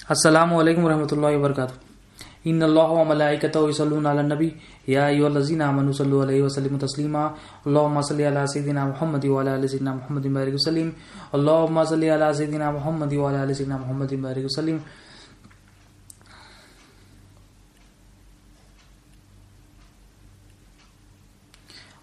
السلام علیکم ورحمۃ اللہ وبرکاتہ۔ ان اللہ و ملائکتہ یصلون علی النبی یا ایھا الذین آمنوا صلوا علیہ وسلموا تسلیما اللهم صل علی سیدنا محمد وعلی آل سیدنا محمد وبارک وسلم اللهم صل علی سیدنا محمد وعلی آل سیدنا محمد وبارک وسلم۔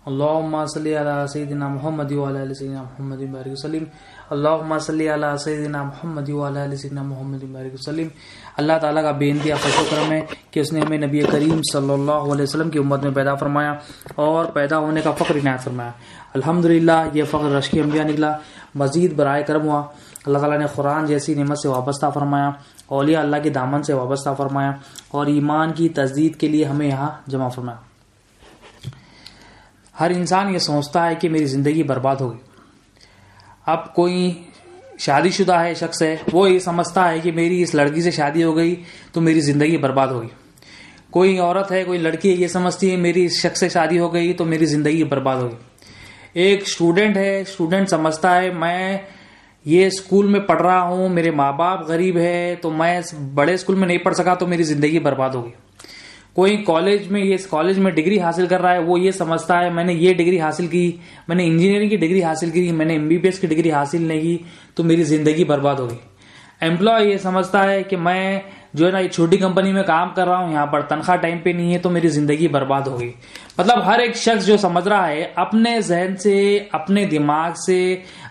اللهم صل علی سیدنا محمد وعلی آل سیدنا محمد وبارک وسلم اللهم صل علی سیدنا محمد وعلی آل سیدنا محمد وبارک وسلم۔ اللہ تعالیٰ کا بے انتہا فضل و کرم ہے کہ اس نے ہمیں نبی کریم صلی اللہ علیہ وسلم کی امت میں پیدا فرمایا اور پیدا ہونے کا فخر عنایت فرمایا۔ الحمدللہ یہ فخر رشک انبیاء نکلا، مزید برائے کرم ہوا۔ اللہ تعالیٰ نے قرآن جیسی نعمت سے وابستہ فرمایا، اولیاء اللہ کے دامن سے وابستہ فرمایا اور ایمان کی تجدید کے لیے ہمیں یہاں جمع فرمایا۔ ہر انسان یہ سوچتا ہے کہ میری زندگی برباد ہوگی۔ اب کوئی شادی شدہ ہے شخص ہے، وہ یہ سمجھتا ہے کہ میری اس لڑکی سے شادی ہو گئی تو میری زندگی برباد ہوگی۔ کوئی عورت ہے، کوئی لڑکی ہے، یہ سمجھتی ہے میری اس شخص سے شادی ہو گئی تو میری زندگی برباد ہوگی۔ ایک اسٹوڈنٹ ہے، اسٹوڈنٹ سمجھتا ہے میں یہ اسکول میں پڑھ رہا ہوں، میرے ماں باپ غریب ہے تو میں بڑے اسکول میں نہیں پڑھ سکا تو میری زندگی برباد ہوگی۔ کوئی کالج میں ڈگری حاصل کر رہا ہے، وہ یہ سمجھتا ہے میں نے یہ ڈگری حاصل کی، میں نے انجینئرنگ کی ڈگری حاصل کی، میں نے MBBS کی ڈگری حاصل نہیں کی تو میری زندگی برباد ہوگی۔ امپلائی یہ سمجھتا ہے کہ میں جو ہے نا یہ چھوٹی کمپنی میں کام کر رہا ہوں، یہاں پر تنخواہ ٹائم پہ نہیں ہے تو میری زندگی برباد ہوگی۔ مطلب ہر ایک شخص جو سمجھ رہا ہے اپنے ذہن سے، اپنے دماغ سے،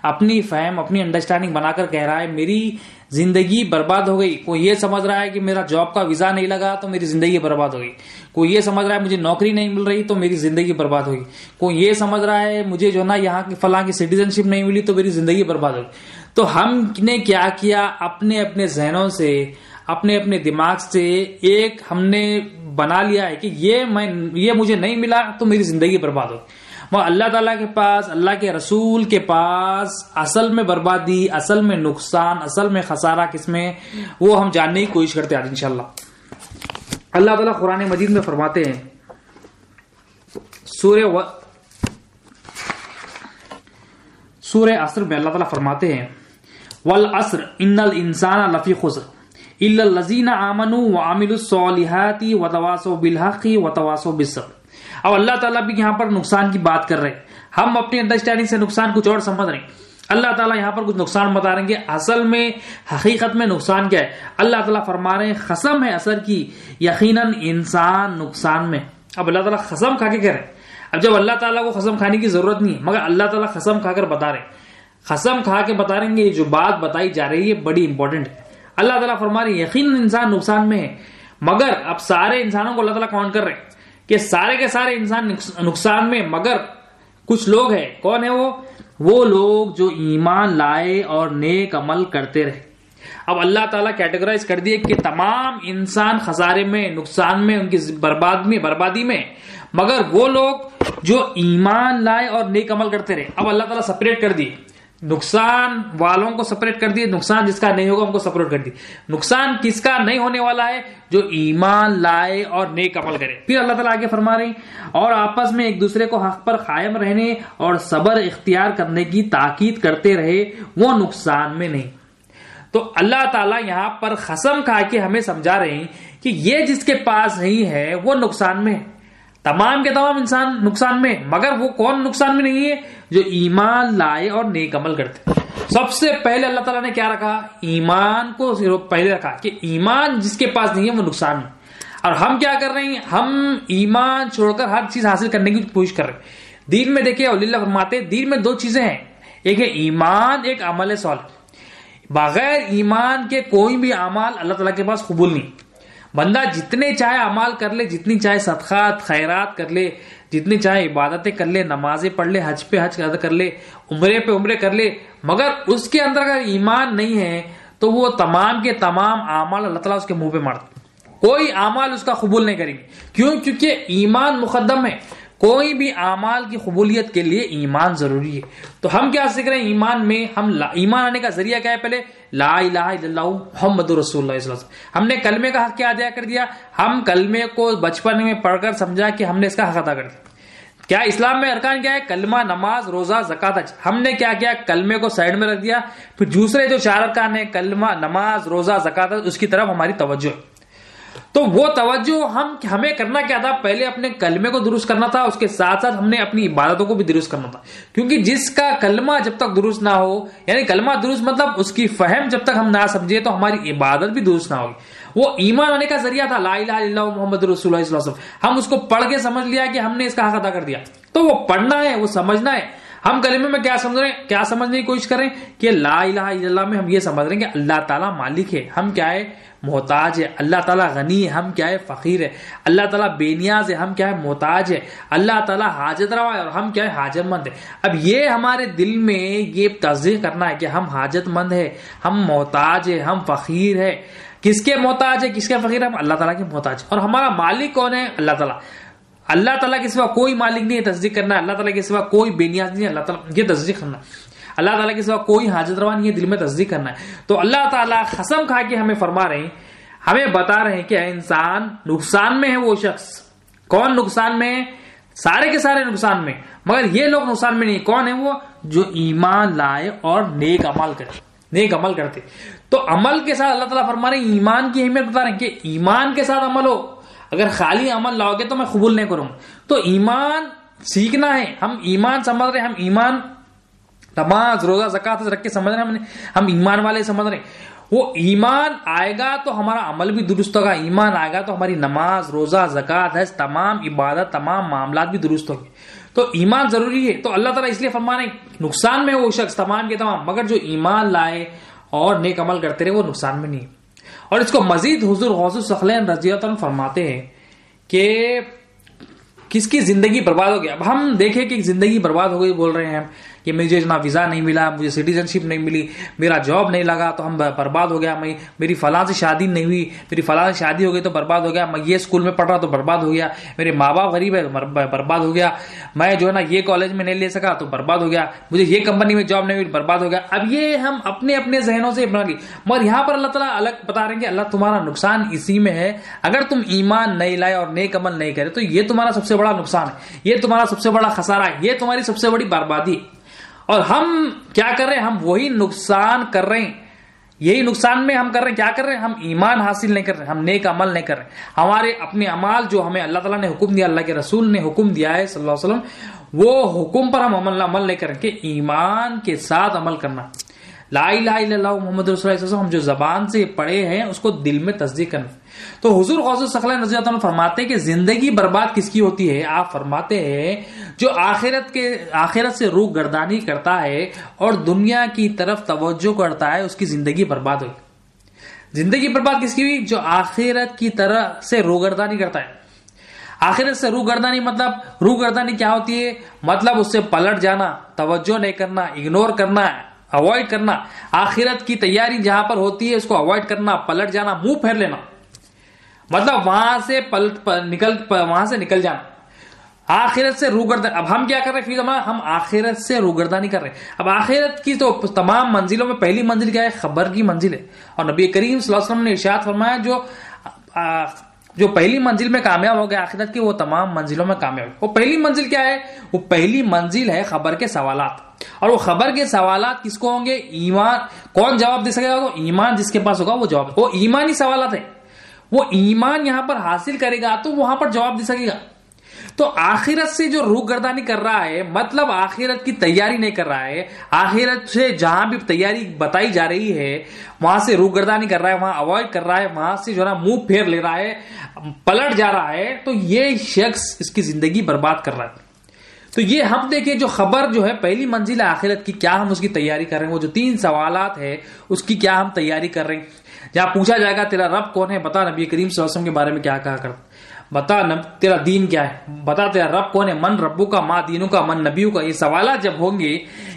اپنی فہم، اپنی انڈرسٹینڈنگ بنا کر کہہ رہا ہے میری زندگی برباد ہو گئی۔ کوئی یہ سمجھ رہا ہے کہ میرا جاب کا ویزا نہیں لگا تو میری زندگی برباد ہوگی۔ کوئی یہ سمجھ رہا ہے مجھے نوکری نہیں مل رہی تو میری زندگی برباد ہوگی۔ کوئی یہ سمجھ رہا ہے مجھے جو نا یہاں کی فلاں کی سٹیزن شپ نہیں ملی تو میری زندگی برباد ہوگی۔ تو ہم نے کیا کیا، اپنے اپنے ذہنوں سے، اپنے اپنے دماغ سے ایک ہم نے بنا لیا ہے کہ یہ مجھے نہیں ملا تو میری زندگی برباد ہوگی۔ وہ اللہ تعالیٰ کے پاس، اللہ کے رسول کے پاس اصل میں بربادی، اصل میں نقصان، اصل میں خسارہ کس میں، وہ ہم جاننے کی کوشش کرتے ہیں آج انشاءاللہ۔ اللہ تعالیٰ قرآن مجید میں فرماتے ہیں، سورہ عصر میں اللہ تعالیٰ فرماتے ہیں والعصر ان الانسان لفی خسر الا الذین آمنوا وعملوا الصالحات وتواصوا بالحق وتواصوا بالصبر۔ اب اللہ تعالیٰ بھی یہاں پر نقصان کی بات کر رہے ہیں، ہم اپنی انڈرسٹینڈنگ سے نقصان کچھ اور سمجھ رہے ہیں۔ اللہ تعالیٰ یہاں پر کچھ نقصان بتا رہے ہیں کہ اصل میں حقیقت میں نقصان کیا ہے۔ اللہ تعالیٰ فرما رہے ہیں قسم ہے اثر کی، یقیناً انسان نقصان میں۔ اب اللہ تعالیٰ قسم کھا کے کہہ رہے ہیں، اب جب اللہ تعالیٰ کو قسم کھانے کی ضرورت نہیں ہے مگر اللہ تعالیٰ قسم کھا کر بتا رہے ہیں، قسم کھا کے بتا رہے ہیں کہ یہ جو بات بتائی جا رہی ہے بڑی امپورٹنٹ ہے۔ اللہ تعالیٰ فرما رہے ہیں یقیناً انسان نقصان میں ہے، مگر اب سارے انسانوں کو اللہ تعالیٰ کاؤنٹ کر رہے ہیں کہ سارے کے سارے انسان نقصان میں، مگر کچھ لوگ ہیں۔ کون ہے وہ لوگ جو ایمان لائے اور نیک عمل کرتے رہے۔ اب اللہ تعالیٰ کیٹیگرائز کر دیے کہ تمام انسان خسارے میں، نقصان میں، ان کی بربادی میں، مگر وہ لوگ جو ایمان لائے اور نیک عمل کرتے رہے۔ اب اللہ تعالیٰ سپریٹ کر دیے، نقصان والوں کو سپریٹ کر دیے، نقصان جس کا نہیں ہوگا ان کو سپریٹ کر دیے۔ نقصان کس کا نہیں ہونے والا ہے؟ جو ایمان لائے اور نیک عمل کرے۔ پھر اللہ تعالیٰ آگے فرما رہے ہیں اور آپس میں ایک دوسرے کو حق پر قائم رہنے اور صبر اختیار کرنے کی تاکید کرتے رہے، وہ نقصان میں نہیں۔ تو اللہ تعالیٰ یہاں پر قسم کھا کے ہمیں سمجھا رہے ہیں کہ یہ جس کے پاس نہیں ہے وہ نقصان میں ہے، تمام کے تمام انسان نقصان میں، مگر وہ کون نقصان میں نہیں ہے؟ جو ایمان لائے اور نیک عمل کرتے۔ سب سے پہلے اللہ تعالیٰ نے کیا رکھا؟ ایمان کو پہلے رکھا کہ ایمان جس کے پاس نہیں ہے وہ نقصان میں۔ اور ہم کیا کر رہے ہیں؟ ہم ایمان چھوڑ کر ہر چیز حاصل کرنے کی کوشش کر رہے ہیں۔ دین میں دیکھیں اولیاء اللہ فرماتے ہیں دین میں دو چیزیں ہیں، ایک ہے ایمان، ایک عمل صالح۔ بغیر ایمان کے کوئی بھی اعمال اللہ تعالیٰ کے پاس قبول نہیں۔ بندہ جتنے چاہے اعمال کر لے، جتنی چاہے صدقات خیرات کر لے، جتنی چاہے عبادتیں کر لے، نمازیں پڑھ لے، حج پہ حج کر لے، عمرے پہ عمرے کر لے، مگر اس کے اندر اگر ایمان نہیں ہے تو وہ تمام کے تمام اعمال اللہ تعالیٰ اس کے منہ پہ مارتا، کوئی اعمال اس کا قبول نہیں کریں گے۔ کیوں؟ کیونکہ ایمان مقدم ہے۔ کوئی بھی اعمال کی قبولیت کے لیے ایمان ضروری ہے۔ تو ہم کیا سیکھ رہے ہیں ایمان میں؟ ہم ایمان آنے کا ذریعہ کیا ہے؟ پہلے لا الہ الا اللہ محمد رسول اللہ صلی اللہ علیہ وسلم۔ ہم نے کلمے کا حق کیا ادا کر دیا؟ ہم کلمے کو بچپن میں پڑھ کر سمجھا کہ ہم نے اس کا حق ادا کر دیا۔ کیا اسلام میں ارکان کیا ہے؟ کلمہ، نماز، روزہ، زکات، حج. ہم نے کیا کیا؟ کلمے کو سائڈ میں رکھ دیا. پھر دوسرے جو 4 ارکان ہیں کلمہ، نماز، روزہ، زکات، حج، اس کی طرف ہماری توجہ ہے. تو وہ توجہ ہمیں کرنا کیا تھا؟ پہلے اپنے کلمے کو درست کرنا تھا، اس کے ساتھ ساتھ ہم نے اپنی عبادتوں کو بھی درست کرنا تھا. کیونکہ جس کا کلمہ جب تک درست نہ ہو، یعنی کلمہ درست مطلب اس کی فہم جب تک ہم نہ سمجھے تو ہماری عبادت بھی درست نہ ہوگی. وہ ایمان آنے کا ذریعہ تھا، لا الہ الا اللہ محمد رسول اللہ صلی اللہ علیہ وسلم. ہم اس کو پڑھ کے سمجھ لیا کہ ہم نے اس کا حق ادا کر دیا. تو وہ پڑھنا ہے، وہ سمجھنا ہے. ہم کلمے میں کیا سمجھ رہے ہیں؟ کیا سمجھنے کی کوشش کریں کہ لا الہ الا اللہ میں ہم یہ سمجھ رہے ہیں کہ اللہ تعالیٰ مالک ہے، ہم کیا ہے؟ محتاج ہے. اللہ تعالیٰ غنی ہے، ہم کیا ہے؟ فقیر ہے. اللہ تعالیٰ بے نیاز ہے، ہم کیا ہے؟ محتاج ہے. اللہ تعالیٰ حاجت روا ہے اور ہم کیا ہے؟ حاجت مند ہے. اب یہ ہمارے دل میں یہ تصدیق کرنا ہے کہ ہم حاجت مند ہے، ہم محتاج ہے، ہم فقیر ہے. کس کے محتاج ہے، کس کے فقیر ہے؟ ہم اللہ تعالیٰ کے محتاج. اور ہمارا مالک کون ہے؟ اللہ تعالیٰ. اللہ تعالیٰ کے سوا کوئی مالک نہیں ہے، تصدیق کرنا ہے. اللہ تعالیٰ کے سوا کوئی بے نیاز نہیں ہے، اللہ تعالیٰ یہ تصدیق کرنا ہے. اللہ تعالیٰ کے سوا کوئی حاجت روا نہیں ہے، دل میں تصدیق کرنا ہے. تو اللہ تعالیٰ قسم کھا کے ہمیں فرما رہے ہیں، ہمیں بتا رہے ہیں کہ انسان نقصان میں ہے. وہ شخص کون نقصان میں ہے؟ سارے کے سارے نقصان میں، مگر یہ لوگ نقصان میں نہیں. کون ہے وہ؟ جو ایمان لائے اور نیک عمل کرے. نیک عمل کرتے. تو عمل کے ساتھ اللہ تعالیٰ فرما رہے ہیں، ایمان کی اہمیت بتا رہے ہیں کہ ایمان کے ساتھ عمل ہو. اگر خالی عمل لاؤ گے تو میں قبول نہیں کروں. تو ایمان سیکھنا ہے. ہم ایمان سمجھ رہے ہیں، ہم ایمان نماز، روزہ، زکات رکھ کے سمجھ رہے ہیں، ہم ایمان والے سمجھ رہے ہیں. وہ ایمان آئے گا تو ہمارا عمل بھی درست ہوگا. ایمان آئے گا تو ہماری نماز، روزہ، زکات، حج، تمام عبادت، تمام معاملات بھی درست ہوگی. تو ایمان ضروری ہے. تو اللہ تعالیٰ اس لیے فرما رہے ہیں نقصان میں وہ شخص تمام کے تمام، مگر جو ایمان لائے اور نیک عمل کرتے رہے وہ نقصان میں نہیں. اور اس کو مزید حضور غوث الثقلین رضی اللہ عنہ فرماتے ہیں کہ کس کی زندگی برباد ہو گیا. اب ہم دیکھیں کہ زندگی برباد ہو گئی بول رہے ہیں کہ مجھے نہ ویزا نہیں ملا، مجھے سٹیزن شپ نہیں ملی، میرا جاب نہیں لگا تو ہم برباد ہو گیا. میری فلاں سے شادی نہیں ہوئی، میری فلاں سے شادی ہو گئی تو برباد ہو گیا. میں یہ اسکول میں پڑھ رہا تو برباد ہو گیا. میرے ماں باپ غریب ہے برباد ہو گیا. میں جو ہے نا یہ کالج میں نہیں لے سکا تو برباد ہو گیا. مجھے یہ کمپنی میں جاب نہیں ہوئی برباد ہو گیا. اب یہ ہم اپنے اپنے ذہنوں سے بنا لی. مگر یہاں پر اللہ تعالیٰ الگ بتا رہے ہیں کہ اللہ تمہارا نقصان اسی میں ہے. اگر تم ایمان نہیں لائے اور نیک عمل نہیں کرے تو یہ تمہارا سب سے بڑا نقصان ہے، یہ تمہارا سب سے بڑا خسارہ ہے، یہ تمہاری سب سے بڑی بربادی ہے. اور ہم کیا کر رہے ہیں؟ ہم وہی نقصان کر رہے ہیں. یہی نقصان میں ہم کر رہے ہیں. کیا کر رہے ہیں؟ ہم ایمان حاصل نہیں کر رہے، ہم نیک عمل نہیں کر رہے. ہمارے اپنے اعمال جو ہمیں اللہ تعالیٰ نے حکم دیا، اللہ کے رسول نے حکم دیا ہے صلی اللہ علیہ وسلم، وہ حکم پر ہم عمل نہیں کریں کہ ایمان کے ساتھ عمل کرنا. لا الہ الا اللہ محمد رسول اللہ صلی اللہ علیہ وسلم ہم جو زبان سے پڑھے ہیں اس کو دل میں تصدیق کرنا. تو حضور غوث الثقلین رضی اللہ عنہ فرماتے ہیں کہ زندگی برباد کس کی ہوتی ہے؟ آپ فرماتے ہیں جو آخرت سے روح گردانی کرتا ہے اور دنیا کی طرف توجہ کرتا ہے اس کی زندگی برباد ہوئی. زندگی برباد کس کی ہوئی؟ جو آخرت کی طرف سے روح گردانی کرتا ہے. آخرت سے روح گردانی مطلب روح گردانی کیا ہوتی ہے؟ مطلب اس سے پلٹ جانا، توجہ نہیں کرنا، اگنور کرنا، اوائڈ کرنا. آخرت کی تیاری جہاں پر ہوتی ہے اس کو اوائڈ کرنا، پلٹ جانا، منہ پھیر لینا، مطلب وہاں سے نکل جانا. آخرت سے روگردانی. اب ہم کیا کر رہے ہیں؟ ہم آخرت سے روگردانی کر رہے ہیں. اب آخرت کی تو تمام منزلوں میں پہلی منزل کیا ہے؟ خبر کی منزل ہے. اور نبی کریم صلی اللہ علیہ وسلم نے ارشاد فرمایا جو پہلی منزل میں کامیاب ہو گیا آخرت کی، وہ تمام منزلوں میں کامیاب ہے. وہ پہلی منزل کیا ہے؟ وہ پہلی منزل ہے خبر کے سوالات. اور وہ خبر کے سوالات کس کو ہوں گے؟ ایمان. کون جواب دے سکے گا؟ ایمان جس کے پاس ہوگا وہ جواب. وہ ایمانی سوالات ہے. وہ ایمان یہاں پر حاصل کرے گا تو وہاں پر جواب دے سکے گا. تو آخرت سے جو روح گردانی کر رہا ہے مطلب آخرت کی تیاری نہیں کر رہا ہے. آخرت سے جہاں بھی تیاری بتائی جا رہی ہے وہاں سے روح گردانی کر رہا ہے، وہاں اوائڈ کر رہا ہے، وہاں سے جو ہے نا منہ پھیر لے رہا ہے، پلٹ جا رہا ہے، تو یہ شخص اس کی زندگی برباد کر رہا ہے. تو یہ ہم دیکھیں جو خبر جو ہے پہلی منزل ہے آخرت کی، کیا ہم اس کی تیاری کر رہے ہیں؟ وہ جو 3 سوالات ہے اس کی کیا ہم تیاری کر رہے ہیں؟ جہاں پوچھا جائے گا تیرا رب کون ہے، بتا. نبی کریم صلی اللہ علیہ وسلم کے بارے میں کیا کہا کرتا؟ بتا تیرا دین کیا ہے، بتا تیرا رب کون ہے، من ربو کا، ماں دینوں کا، من نبیوں کا. یہ سوالات جب ہوں گے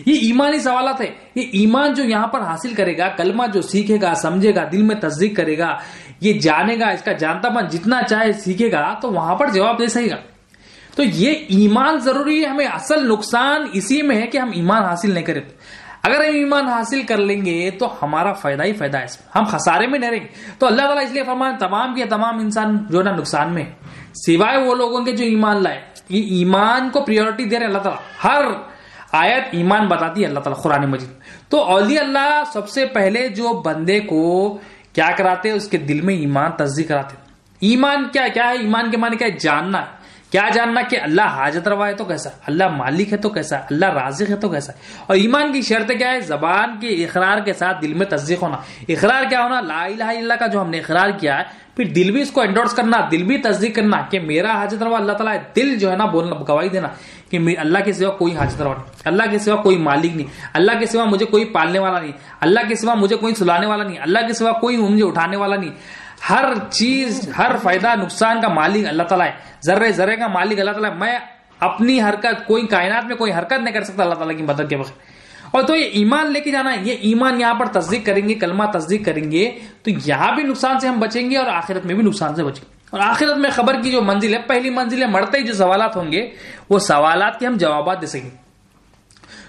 یہ ایمانی سوالات ہے. یہ ایمان جو یہاں پر حاصل کرے گا، کلمہ جو سیکھے گا، سمجھے گا، دل میں تصدیق کرے گا، یہ جانے گا، اس کا جانتا پن جتنا چاہے سیکھے گا تو وہاں پر جواب دے سکے گا. تو یہ ایمان ضروری ہے. ہمیں اصل نقصان اسی میں ہے کہ ہم ایمان حاصل نہیں کریں. اگر ہم ایمان حاصل کر لیں گے تو ہمارا فائدہ ہی فائدہ ہے، ہم خسارے میں نہیں رہیں گے. تو اللہ تعالیٰ اس لیے فرمایا تمام کے تمام انسان جو نا نقصان میں. سوائے وہ لوگوں کے جو ایمان لائے. یہ ایمان کو پریورٹی دے رہے اللہ تعالیٰ. ہر آیت ایمان بتاتی ہے اللہ تعالیٰ قرآن مجید. تو اولیاء اللہ سب سے پہلے جو بندے کو کیا کراتے, اس کے دل میں ایمان تصدیق کراتے. ایمان کیا ہے؟ ایمان کے معنی کیا ہے؟ جاننا ہے. کیا جاننا کہ اللہ حاجت روا ہے تو کیسا, اللہ مالک ہے تو کیسا, اللہ رازق ہے تو کیسا. اور ایمان کی شرط کیا ہے؟ زبان کے اقرار کے ساتھ دل میں تصدیق ہونا. اقرار کیا ہونا؟ لا الہ الا اللہ کا جو ہم نے اقرار کیا ہے, پھر دل بھی اس کو انڈورس کرنا, دل بھی تصدیق کرنا کہ میرا حاجت روا اللہ تعالیٰ ہے. دل جو ہے نا بولنا, گواہی دینا کہ اللہ کے سوا کوئی حاجت روا نہیں, اللہ کے سوا کوئی مالک نہیں, اللہ کے سوا مجھے کوئی پالنے والا نہیں, اللہ کے سوا مجھے کوئی سلانے والا نہیں, اللہ کے سوا کوئی مجھے اٹھانے والا نہیں. ہر چیز, ہر فائدہ نقصان کا مالک اللہ تعالیٰ ہے. ذرے ذرے کا مالک اللہ تعالیٰ ہے. میں اپنی حرکت, کوئی کائنات میں کوئی حرکت نہیں کر سکتا اللہ تعالیٰ کی مدد کے بغیر. اور تو یہ ایمان لے کے جانا ہے. یہ ایمان یہاں پر تصدیق کریں گے, کلمہ تصدیق کریں گے تو یہاں بھی نقصان سے ہم بچیں گے اور آخرت میں بھی نقصان سے بچیں گے. اور آخرت میں خبر کی جو منزل ہے, پہلی منزل ہے مرتے ہی جو سوالات ہوں گے وہ سوالات کے ہم جوابات دے سکیں.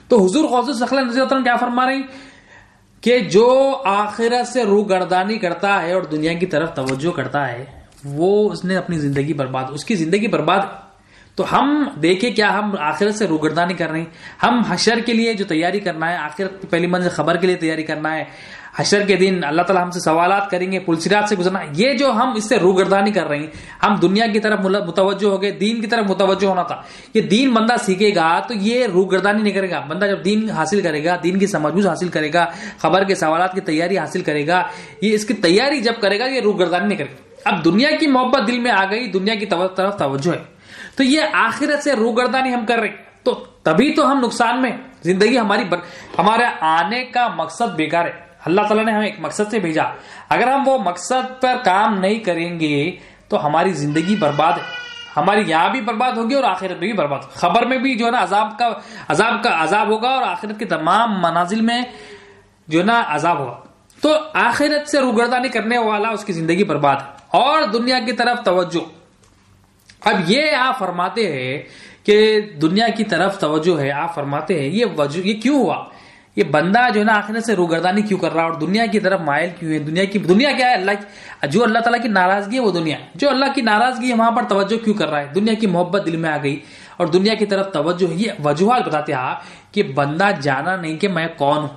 تو حضور غوث الثقلین رضی اللہ عنہ کیا فرما رہے ہیں کہ جو آخرت سے روگردانی کرتا ہے اور دنیا کی طرف توجہ کرتا ہے وہ اس نے اپنی زندگی برباد, اس کی زندگی برباد. تو ہم دیکھیں کیا ہم آخرت سے روگردانی کر رہے ہیں. ہم حشر کے لیے جو تیاری کرنا ہے, آخرت کی پہلی منزل خبر کے لیے تیاری کرنا ہے, حشر کے دن اللہ تعالیٰ ہم سے سوالات کریں گے, پلسرات سے گزرنا, یہ جو ہم اس سے روگردانی کر رہے ہیں, ہم دنیا کی طرف متوجہ ہو گئے, دین کی طرف متوجہ ہونا تھا. یہ دین بندہ سیکھے گا تو یہ روگردانی نہیں کرے گا. بندہ جب دین حاصل کرے گا, دین کی سمجھ حاصل کرے گا, خبر کے سوالات کی تیاری حاصل کرے گا, یہ اس کی تیاری جب کرے گا یہ روگردانی نہیں کرے گا. اب دنیا کی محبت دل میں آ گئی, دنیا کی طرف توجہ ہے, تو یہ آخرت سے روگردانی ہم کر رہے ہیں. تو تبھی تو ہم نقصان میں, زندگی ہمارے آنے کا مقصد بیکار ہے. اللہ تعالیٰ نے ہمیں ایک مقصد سے بھیجا, اگر ہم وہ مقصد پر کام نہیں کریں گے تو ہماری زندگی برباد ہے. ہماری یہاں بھی برباد ہوگی اور آخرت میں بھی برباد. خبر میں بھی جو ہے نا عذاب ہوگا اور آخرت کے تمام منازل میں جو ہے نا عذاب ہوگا. تو آخرت سے روگردانی کرنے والا اس کی زندگی برباد ہے. اور دنیا کی طرف توجہ, اب یہ آپ فرماتے ہیں کہ دنیا کی طرف توجہ ہے, آپ فرماتے ہیں یہ کیوں ہوا, یہ بندہ جو ہے نا آخرت سے روگردانی کیوں کر رہا اور دنیا کی طرف مائل کیوں ہے. دنیا کیا ہے؟ جو اللہ تعالیٰ کی ناراضگی ہے وہ دنیا ہے. جو اللہ کی ناراضگی ہے وہاں پر توجہ کیوں کر رہا ہے؟ دنیا کی محبت دل میں آ گئی اور دنیا کی طرف توجہ. یہ وجوہات بتاتے ہیں کہ بندہ جانا نہیں کہ میں کون ہوں,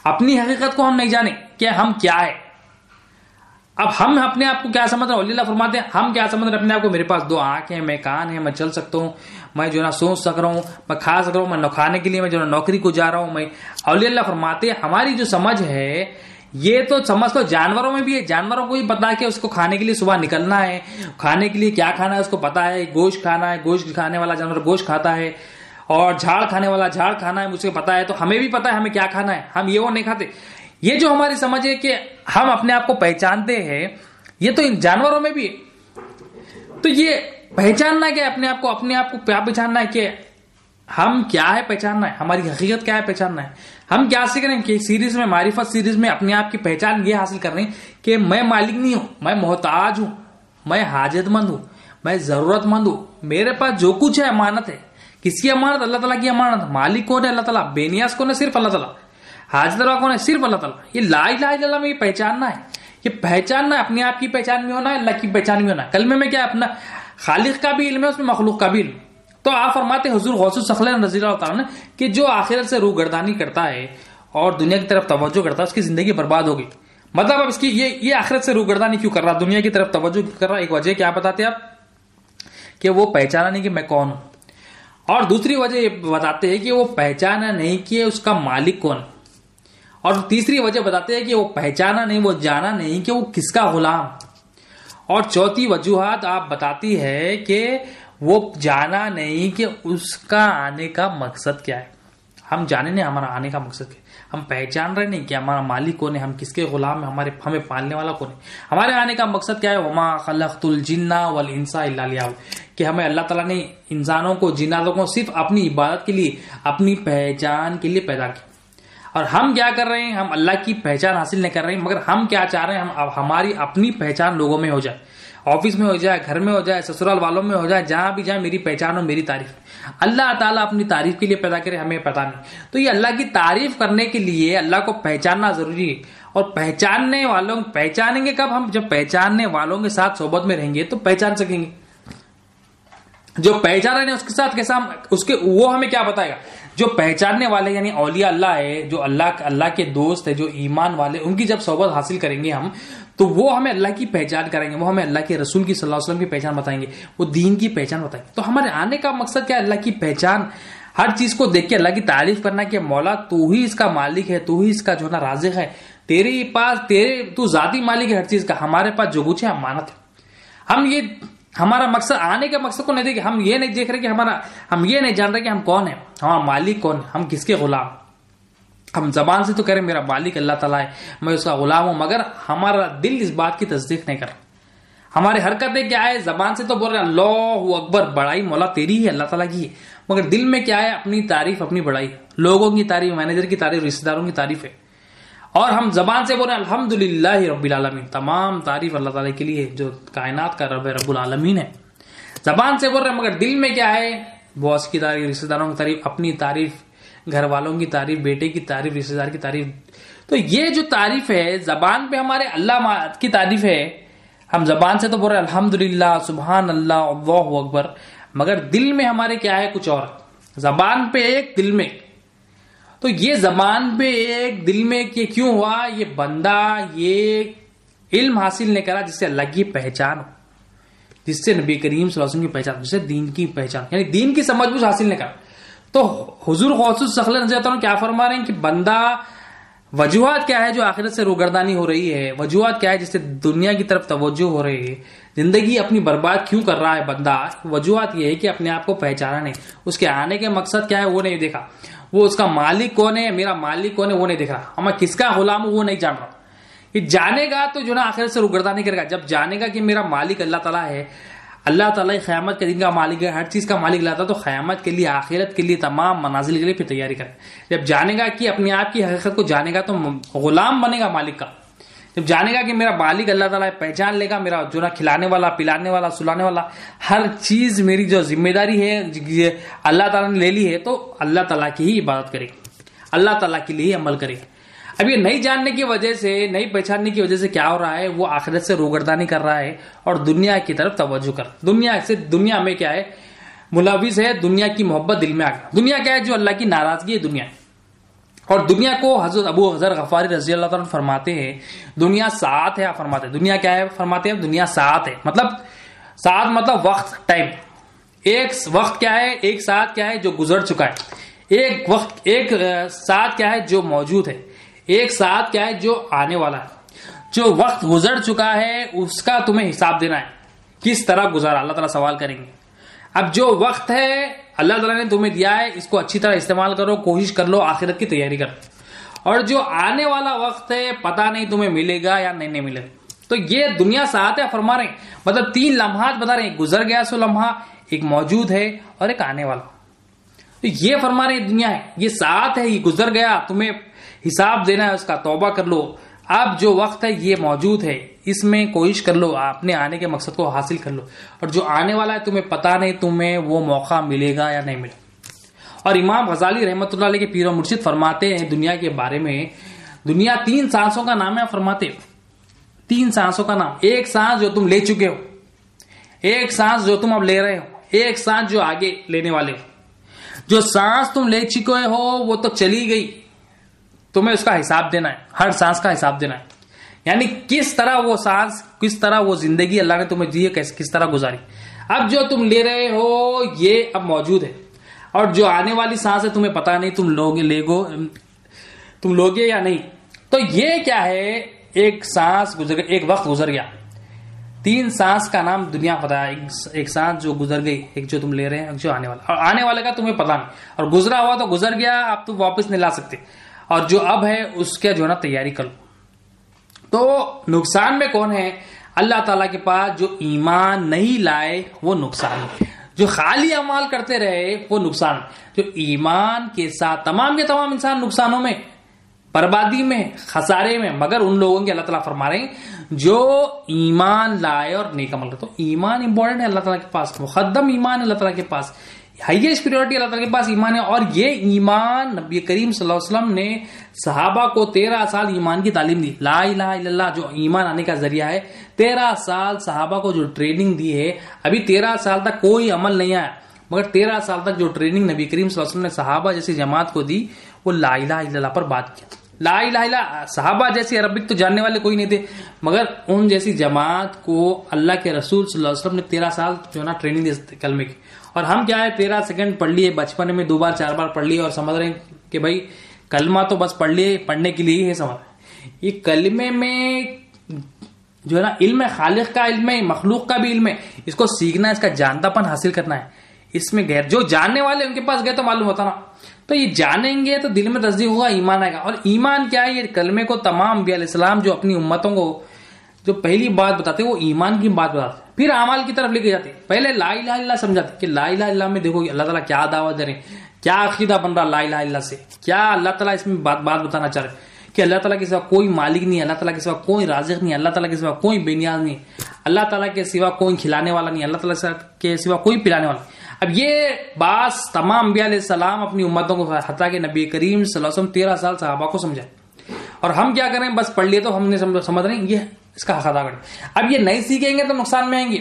اپنی حقیقت کو ہم نہیں جانے کہ ہم کیا ہے. اب ہم اپنے آپ کو کیا سمجھ رہے ہیں؟ اللہ فرماتے ہیں ہم کیا سمجھ رہے ہیں اپنے آپ کو, میرے پاس 2 آنکھ ہیں, میں کان ہے, میں چل سکتا ہوں, میں جو ہے نا سوچ سک رہا ہوں, میں کھا سک رہا ہوں, میں نہ کھانے کے لیے میں جو ہے نوکری کو جا رہا ہوں. میں اولیاء اللہ فرماتے ہیں ہماری جو سمجھ ہے یہ تو سمجھ تو جانوروں میں بھی ہے. جانوروں کو بھی پتا ہے کہ اس کو کھانے کے لیے صبح نکلنا ہے, کھانے کے لیے کیا کھانا ہے اس کو پتا ہے, گوشت کھانا ہے, گوشت کھانے والا جانور گوشت کھاتا ہے, اور جھاڑ کھانے والا جھاڑ کھانا ہے, مجھے پتا ہے. تو ہمیں بھی پتا ہے ہمیں کیا کھانا ہے, ہم یہ وہ نہیں کھاتے. یہ جو ہماری سمجھ ہے کہ ہم اپنے آپ کو پہچانتے ہیں, یہ تو ان جانوروں میں بھی ہے. تو یہ پہچاننا کیا ہے اپنے آپ کو کیا پہچاننا ہے کہ ہم کیا ہے, پہچاننا ہے ہماری حقیقت کیا ہے, پہچاننا ہے. ہم کیا سیکھ رہے ہیں کہ سیریز میں, معرفت سیریز میں اپنے آپ کی پہچان یہ حاصل کر رہے ہیں کہ میں مالک نہیں ہوں, میں محتاج ہوں, میں حاجت مند ہوں, میں ضرورت مند ہوں. میرے پاس جو کچھ ہے امانت ہے. کس کی امانت؟ اللہ تعالیٰ کی امانت. مالک کون ہے؟ اللہ تعالیٰ. بے نیاز کون ہے؟ صرف اللہ تعالیٰ. حاجت روا کون ہے؟ صرف اللہ تعالیٰ. یہ لا الہ الا اللہ میں یہ پہچاننا ہے, یہ پہچاننا ہے, اپنے آپ کی پہچان بھی ہونا ہے, اللہ کی پہچان بھی ہونا ہے. کلمے میں کیا اپنا خالق کا بھی علم ہے, اس میں مخلوق کا بھی علم. تو آپ فرماتے حضور غوث الثقلین رضی اللہ تعالیٰ کہ جو آخرت سے روگردانی کرتا ہے اور دنیا کی طرف توجہ کرتا ہے اس کی زندگی برباد ہوگی. مطلب اب اس کی یہ آخرت سے روگردانی کیوں کر رہا, دنیا کی طرف توجہ کیوں کر رہا؟ ایک وجہ کیا بتاتے آپ کہ وہ پہچانا نہیں کہ میں کون ہوں, اور دوسری وجہ یہ بتاتے ہیں کہ وہ پہچانا نہیں کہ اس کا مالک کون, اور تیسری وجہ بتاتے ہیں کہ وہ پہچانا نہیں, وہ جانا نہیں کہ وہ کس کا غلام, اور چوتھی وجوہات آپ بتاتی ہے کہ وہ جانا نہیں کہ اس کا آنے کا مقصد کیا ہے. ہم جانے نہیں ہمارا آنے کا مقصد کیا ہے, ہم پہچان رہے نہیں کہ ہمارا مالک کون ہے, ہم کس کے غلام ہیں, ہمیں پالنے والا کون ہے, ہمارے آنے کا مقصد کیا ہے. وما خلقت الجن والانس الا لیعبدون, کہ ہمیں اللہ تعالیٰ نے انسانوں کو, جناتوں کو صرف اپنی عبادت کے لیے, اپنی پہچان کے لیے پیدا کیا. اور ہم کیا کر رہے ہیں؟ ہم اللہ کی پہچان حاصل نہیں کر رہے ہیں, مگر ہم کیا چاہ رہے ہیں, ہماری اپنی پہچان لوگوں میں ہو جائے, آفس میں ہو جائے, گھر میں ہو جائے, سسرال والوں میں ہو جائے, جہاں بھی جائے میری پہچان ہو, میری تعریف. اللہ تعالیٰ اپنی تعریف کے لیے پیدا کرے, ہمیں پتا نہیں. تو یہ اللہ کی تعریف کرنے کے لیے اللہ کو پہچاننا ضروری ہے, اور پہچاننے والوں پہچانیں گے کب؟ ہم جب پہچاننے والوں کے ساتھ صحبت میں رہیں گے تو پہچان سکیں گے. جو پہچان رہے ہیں اس کے ساتھ کیسا وہ ہمیں کیا بتائے گا؟ جو پہچاننے والے یعنی اولیاء اللہ ہے، جو اللہ کے دوست ہے، جو ایمان والے، ان کی جب صحبت حاصل کریں گے ہم تو وہ ہمیں اللہ کی پہچان کریں گے، وہ ہمیں اللہ کے رسول کی صلی اللہ علیہ وسلم کی پہچان بتائیں گے، وہ دین کی پہچان بتائیں گے. تو ہمارے آنے کا مقصد کیا ہے؟ اللہ کی پہچان، ہر چیز کو دیکھ کے اللہ کی تعریف کرنا کہ مولا تو ہی اس کا مالک ہے، تو ہی اس کا جو ہے نا رازق ہے، تیرے پاس تو ذاتی مالک ہے ہر چیز کا، ہمارے پاس جو کچھ ہے امانت ہے. ہمارا مقصد آنے کے مقصد کو نہیں دیکھے، ہم یہ نہیں دیکھ رہے کہ ہم یہ نہیں جان رہے کہ ہم کون ہیں، ہمارا مالک کون ہے، ہم کس کے غلام. ہم زبان سے تو کہہ رہے میرا مالک اللہ تعالیٰ ہے، میں اس کا غلام ہوں، مگر ہمارا دل اس بات کی تصدیق نہیں کر رہا. ہماری حرکتیں کیا ہے؟ زبان سے تو بول رہے اللہ اکبر، بڑائی مولا تیری ہے، اللہ تعالیٰ کی ہے، مگر دل میں کیا ہے؟ اپنی تعریف، اپنی بڑائی، لوگوں کی تعریف، مینیجر کی تعریف، رشتہ داروں کی تعریف ہے. اور ہم زبان سے بول رہے ہیں الحمدللہ رب العالمین، تمام تعریف اللہ تعالیٰ کے لیے جو کائنات کا رب العالمین ہے. زبان سے بول رہے ہیں مگر دل میں کیا ہے؟ باس کی تعریف، رشتہ داروں کی تعریف، اپنی تعریف، گھر والوں کی تعریف، بیٹے کی تعریف، رشتہ دار کی تعریف. تو یہ جو تعریف ہے زبان پہ ہمارے اللہ کی تعریف ہے، ہم زبان سے تو بول رہے ہیں الحمدللہ، سبحان اللہ، اللہ اکبر، مگر دل میں ہمارے کیا ہے؟ کچھ اور. زبان پہ ایک، دل میں. تو یہ زبان پہ ایک، دل میں کیوں ہوا؟ یہ بندہ یہ علم حاصل نہیں کرا جس سے اللہ کی پہچان ہو، جس سے نبی کریم صلی اللہ علیہ وسلم کی پہچان، جس سے دین کی پہچان، یعنی دین کی سمجھ بوجھ حاصل نہیں کرا. تو حضور غوث الثقلین رضی اللہ عنہ کیا فرما رہے ہیں کہ بندہ وجوہات کیا ہے جو آخرت سے روگردانی ہو رہی ہے، وجوہات کیا ہے جس سے دنیا کی طرف توجہ ہو رہی ہے، زندگی اپنی برباد کیوں کر رہا ہے بندہ؟ وجوہات یہ ہے کہ اپنے آپ کو پہچانا نہیں، اس کے آنے کے مقصد کیا ہے وہ نہیں دیکھا، وہ اس کا مالک کون ہے، میرا مالک کون ہے وہ نہیں دیکھ رہا، میں کس کا غلام ہوں وہ نہیں جان رہا. یہ جانے گا تو جو نا آخرت سے روگردانی کرے گا. جب جانے گا کہ میرا مالک اللہ تعالیٰ ہے، اللہ تعالیٰ قیامت کے دن کا مالک ہے، ہر چیز کا مالک لاتا، تو قیامت کے لیے، آخرت کے لیے، تمام منازل کے لیے پھر تیاری کرے. جب جانے گا کہ اپنے آپ کی حقیقت کو جانے گا تو غلام بنے گا مالک کا. جب جانے گا کہ میرا مالک اللہ تعالیٰ پہچان لے گا، میرا جو نا کھلانے والا، پلانے والا، سلانے والا، ہر چیز میری جو ذمہ داری ہے اللہ تعالیٰ نے لے لی ہے، تو اللہ تعالیٰ کی ہی عبادت کرے گا، اللہ تعالیٰ کے لیے ہی عمل کرے گا. اب یہ نہیں جاننے کی وجہ سے، نہیں پہچاننے کی وجہ سے کیا ہو رہا ہے؟ وہ آخرت سے روگردانی کر رہا ہے اور دنیا کی طرف توجہ کر، دنیا میں کیا ہے؟ ملوث ہے، دنیا کی محبت دل میں آ گیا. دنیا کیا ہے؟ جو اللہ کی ناراضگی ہے دنیا. اور دنیا کو حضرت ابو ذر غفاری رضی اللہ عنہ فرماتے ہیں دنیا ساعت ہے. فرماتے ہیں دنیا کیا ہے؟ فرماتے ہیں دنیا ساعت ہے. ساعت مطلب وقت، ٹائم. ایک وقت کیا ہے؟ ایک ساعت کیا ہے؟ جو گزر چکا ہے. ایک ساعت کیا ہے؟ جو موجود ہے. ایک ساعت کیا ہے؟ جو آنے والا ہے. جو وقت گزر چکا ہے اس کا تمہیں حساب دینا ہے، کس طرح گزارا، اللہ تعالیٰ سوال کریں گے. اب جو وقت ہے اللہ تعالیٰ نے تمہیں دیا ہے، اس کو اچھی طرح استعمال کرو، کوشش کر لو، آخرت کی تیاری کرو. اور جو آنے والا وقت ہے پتہ نہیں تمہیں ملے گا یا نہیں ملے گا. تو یہ دنیا ساعت ہے فرما رہے ہیں، مطلب 3 لمحات بتا رہے ہیں، گزر گیا سو لمحہ، ایک موجود ہے اور ایک آنے والا. تو یہ فرما رہے ہیں دنیا ہے، یہ ساعت ہے، یہ گزر گیا، تمہیں حساب دینا ہے اس کا، توبہ کر لو. اب جو وقت ہے یہ موجود ہے، اس میں کوشش کر لو، اپنے آنے کے مقصد کو حاصل کر لو. اور جو آنے والا ہے تمہیں پتہ نہیں تمہیں وہ موقع ملے گا یا نہیں ملے گا. اور امام غزالی رحمۃ اللہ علیہ کے پیر و مرشد فرماتے ہیں دنیا کے بارے میں، دنیا 3 سانسوں کا نام ہے. فرماتے 3 سانسوں کا نام. ایک سانس جو تم لے چکے ہو، ایک سانس جو تم اب لے رہے ہو، ایک سانس جو آگے لینے والے ہو. جو سانس تم لے چکے ہو وہ تو چلی گئی، تمہیں اس کا حساب دینا ہے، ہر سانس کا حساب دینا ہے. یعنی کس طرح وہ سانس، کس طرح وہ زندگی اللہ نے تمہیں دی ہے، کس طرح گزاری. اب جو تم لے رہے ہو یہ اب موجود ہے، اور جو آنے والی سانس ہے تمہیں پتا نہیں تم لوگے یا نہیں. تو یہ کیا ہے؟ ایک سانس گزر گئی، ایک وقت گزر گیا. 3 سانس کا نام دنیا پتا ہے. ایک سانس جو گزر گئی، ایک جو تم لے رہے ہیں، ایک جو آنے والا. اور آنے والے کا تمہیں پتا نہیں، اور گزرا ہوا تو گزر گیا، اب تم واپس نہیں لا سکتے. اور جو اب ہے اس کا جو ہے نا تیاری کر لو. تو نقصان میں کون ہے؟ اللہ تعالیٰ کے پاس جو ایمان نہیں لائے وہ نقصان ہے. جو خالی اعمال کرتے رہے وہ نقصان. جو ایمان کے ساتھ تمام کے تمام انسان نقصانوں میں، بربادی میں، خسارے میں، مگر ان لوگوں کے اللہ تعالیٰ فرما رہے ہیں جو ایمان لائے اور نیک عمل کرتے. تو ایمان امپورٹنٹ ہے اللہ تعالیٰ کے پاس، مقدم ایمان ہے اللہ تعالیٰ کے پاس. ہائیسٹ پریورٹی اللہ تعالیٰ کے پاس ایمان ہے. اور یہ ایمان نبی کریم صلی اللہ علیہ وسلم نے صحابہ کو 13 سال ایمان کی تعلیم دی. لا الہ الا اللہ جو ایمان آنے کا ذریعہ ہے, 13 سال صحابہ کو جو ٹریننگ دی ہے. ابھی 13 سال تک کوئی عمل نہیں آیا, مگر 13 سال تک جو ٹریننگ نبی کریم صلی اللہ علیہ وسلم نے صحابہ جیسی جماعت کو دی, وہ لا الہ الا اللہ پر بات کیا. لا الہ الا صحابہ جیسی عربک تو جاننے والے کوئی نہیں تھے, مگر ان جیسی جماعت کو اللہ کے رسول صلی اللہ علیہ وسلم نے 13 سال جو ہے نا ٹریننگ دی کلمے کی. اور ہم کیا ہے 13 سیکنڈ پڑھ لیے, بچپن میں 2 بار 4 بار پڑھ لیے اور سمجھ رہے ہیں کہ بھائی کلمہ تو بس پڑھ لیے, پڑھنے کے لیے ہی ہے. سمجھ یہ کلمے میں جو ہے نا علم خالق کا علم ہے, مخلوق کا بھی علم ہے. اس کو سیکھنا ہے, اس کا جانتا پن حاصل کرنا ہے. اس میں غیر جو جاننے والے ان کے پاس گئے تو معلوم ہوتا نا. تو یہ جانیں گے تو دل میں تصدیق ہوگا, ایمان آئے گا. اور ایمان کیا ہے, یہ کلمے کو تمام انبیاء علیہ السلام جو اپنی امتوں کو جو پہلی بات بتاتے وہ ایمان کی بات بتاتے, پھر اعمال کی طرف لے کے جاتے. پہلے لا الہ الا اللہ سمجھاتے کہ لا الہ الا اللہ میں دیکھو اللہ تعالیٰ کیا دعوت دے رہے ہیں, کیا عقیدہ بن رہا لا الہ الا اللہ سے, کیا اللہ تعالیٰ اس میں بات بتانا چاہ رہے کہ اللہ تعالیٰ کے سوا کوئی مالک نہیں, اللہ تعالیٰ کے سوا کوئی رازق نہیں, اللہ تعالیٰ کے سوا کوئی بے نیاز نہیں, اللہ تعالیٰ کے سوا کوئی کھلانے والا نہیں, اللہ تعالیٰ کے سوا کوئی پلانے والا. اب یہ بات تمام انبیاء علیہ السلام اپنی امتوں کو, حتیٰ کہ نبی کریم صلی اللہ علیہ وسلم 13 سال صحابہ کو سمجھائے. اور ہم کیا کریں, بس پڑھ لیے تو ہم نے سمجھ رہے ہیں, یہ اس کا حق ادا کریں. اب یہ نہیں سیکھیں گے تو نقصان میں آئیں گے,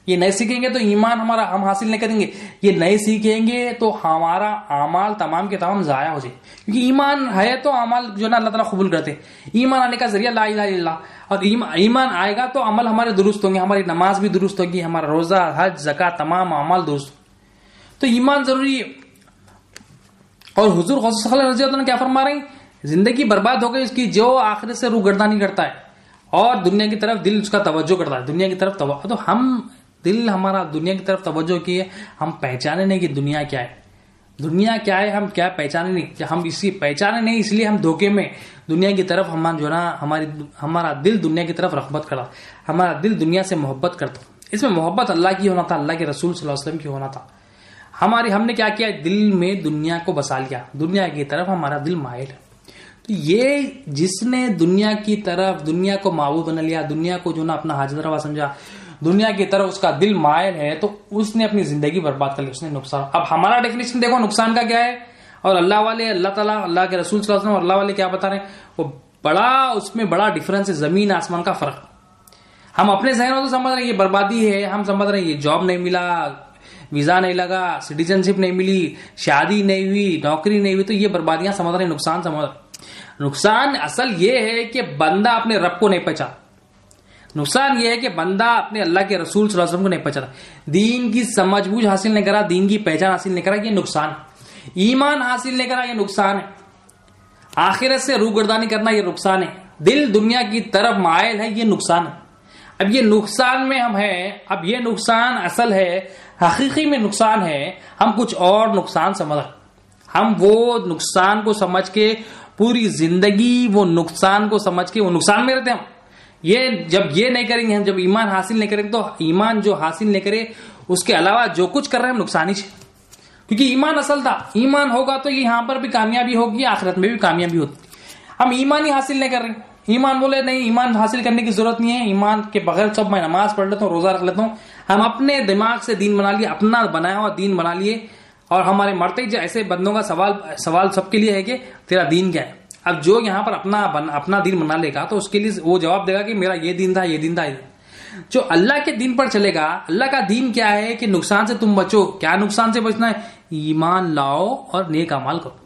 یہ نہیں سیکھیں گے تو ایمان ہمارا ہم حاصل نہیں کریں گے, یہ نہیں سیکھیں گے تو ہمارا اعمال تمام کے تمام ضائع ہو جائے. کیونکہ ایمان ہے تو اعمال جو نا اللہ تعالیٰ قبول کرتے. ایمان آنے کا ذریعہ لا الہ الا اللہ, اور ایمان آئے گا تو عمل ہمارے درست ہوں گے, ہماری نماز بھی درست ہوگی, ہمارا روزہ حج زکات تمام اعمال درست. تو ایمان ضروری ہے. اور حضور غوث صلی اللہ رضی اللہ عنہ کیا فرما رہے ہیں, زندگی برباد ہو گئی اس کی جو آخرت سے روگردانی کرتا ہے اور دنیا کی طرف دل اس کا توجہ کرتا ہے, دنیا کی طرف تو ہم دل ہمارا دنیا کی طرف توجہ کی ہے, ہم پہچانے نہیں کہ دنیا کیا ہے, دنیا کیا ہے, ہم کیا پہچانے نہیں, کہ ہم اسی پہچانے نہیں, اس لیے ہم دھوکے میں دنیا کی طرف ہم جو نا ہمارا دل دنیا کی طرف رغبت کرتا, ہمارا دل دنیا سے محبت کرتا. اس میں محبت اللہ کی ہونا تھا, اللہ کے رسول صلی اللہ علیہ وسلم کی ہونا تھا. ہم نے کیا کیا, دل میں دنیا کو بسا لیا, دنیا کی طرف ہمارا دل مائل ہے. تو یہ جس نے دنیا کی طرف دنیا کو معبود بنا لیا, دنیا کو جو نا اپنا حاجت روا سمجھا, دنیا کی طرف اس کا دل مائل ہے, تو اس نے اپنی زندگی برباد کر لی, اس نے نقصان. اب ہمارا ڈیفینیشن دیکھو نقصان کا کیا ہے, اور اللہ والے اللہ تعالیٰ اللہ کے رسول صلی اللہ علیہ وسلم اور اللہ والے کیا بتا رہے ہیں, وہ بڑا اس میں بڑا ڈفرنس ہے, زمین آسمان کا فرق. ہم اپنے ذہنوں تو سمجھ رہے ہیں یہ بربادی ہے, ہم سمجھ رہے ہیں یہ جاب نہیں ملا, ویزا نہیں لگا, سٹیزن شپ نہیں ملی, شادی نہیں ہوئی, نوکری نہیں ہوئی, تو یہ بربادیاں سمجھ رہے ہیں, نقصان سمجھ رہے. نقصان اصل یہ ہے کہ بندہ اپنے رب کو نہیں پہچانا. نقصان یہ ہے کہ بندہ اپنے اللہ کے رسول صلی اللہ علیہ وسلم کو نہیں پہچانا, دین کی سمجھ بوجھ حاصل نہیں کرا, دین کی پہچان حاصل نہیں کرا, یہ نقصان. ایمان حاصل نہیں کرا, یہ نقصان ہے. آخرت سے روگردانی کرنا, یہ نقصان ہے. دل دنیا کی طرف مائل ہے, یہ نقصان ہے. اب یہ نقصان میں ہم ہیں, اب یہ نقصان اصل ہے, حقیقی میں نقصان ہے, ہم کچھ اور نقصان سمجھ رہے. ہم وہ نقصان کو سمجھ کے پوری زندگی وہ نقصان کو سمجھ کے وہ نقصان میں رہتے ہیں. یہ جب یہ نہیں کریں گے, ہم جب ایمان حاصل نہیں کریں گے, تو ایمان جو حاصل نہیں کرے اس کے علاوہ جو کچھ کر رہے ہیں ہم نقصان ہی. کیونکہ ایمان اصل تھا, ایمان ہوگا تو یہاں پر بھی کامیابی ہوگی, آخرت میں بھی کامیابی ہوتی. ہم ایمان ہی حاصل نہیں کر رہے. ایمان بولے نہیں, ایمان حاصل کرنے کی ضرورت نہیں ہے, ایمان کے بغیر سب میں نماز پڑھ لیتا ہوں, روزہ رکھ لیتا ہوں. ہم اپنے دماغ سے دین بنا لیے, اپنا بنایا ہوا دین بنا لیے. اور ہمارے مرتے جو ایسے بندوں کا سوال سب کے لیے ہے کہ تیرا دین کیا ہے. اب جو یہاں پر اپنا دین بنا لے گا تو اس کے لیے وہ جواب دے گا کہ میرا یہ دین تھا, یہ دین تھا. جو اللہ کے دین پر چلے گا, اللہ کا دین کیا ہے کہ نقصان سے تم بچو. کیا نقصان سے بچنا ہے, ایمان لاؤ اور نیک عمل کرو.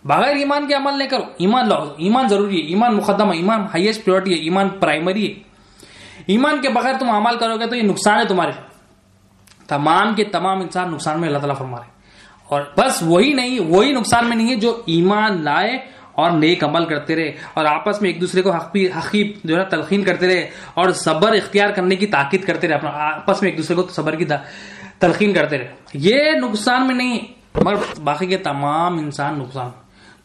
بغیر ایمان کے عمل نہیں کرو, ایمان لاؤ. ایمان ضروری ہے, ایمان مقدم ہے, ایمان ہائیسٹ پریورٹی ہے, ایمان پرائمری ہے. ایمان کے بغیر تم عمل کرو گے تو یہ نقصان ہے تمہارے. تمام کے تمام انسان نقصان میں اللہ تعالیٰ فرما رہے. اور بس وہی نقصان میں نہیں ہے جو ایمان لائے اور نیک عمل کرتے رہے, اور آپس میں ایک دوسرے کو حقی جو ہے تلقین کرتے رہے, اور صبر اختیار کرنے کی تاکید کرتے رہے, اپنا آپس میں ایک دوسرے کو صبر کی تلقین کرتے رہے. یہ نقصان میں نہیں, مگر باقی کے تمام انسان نقصان.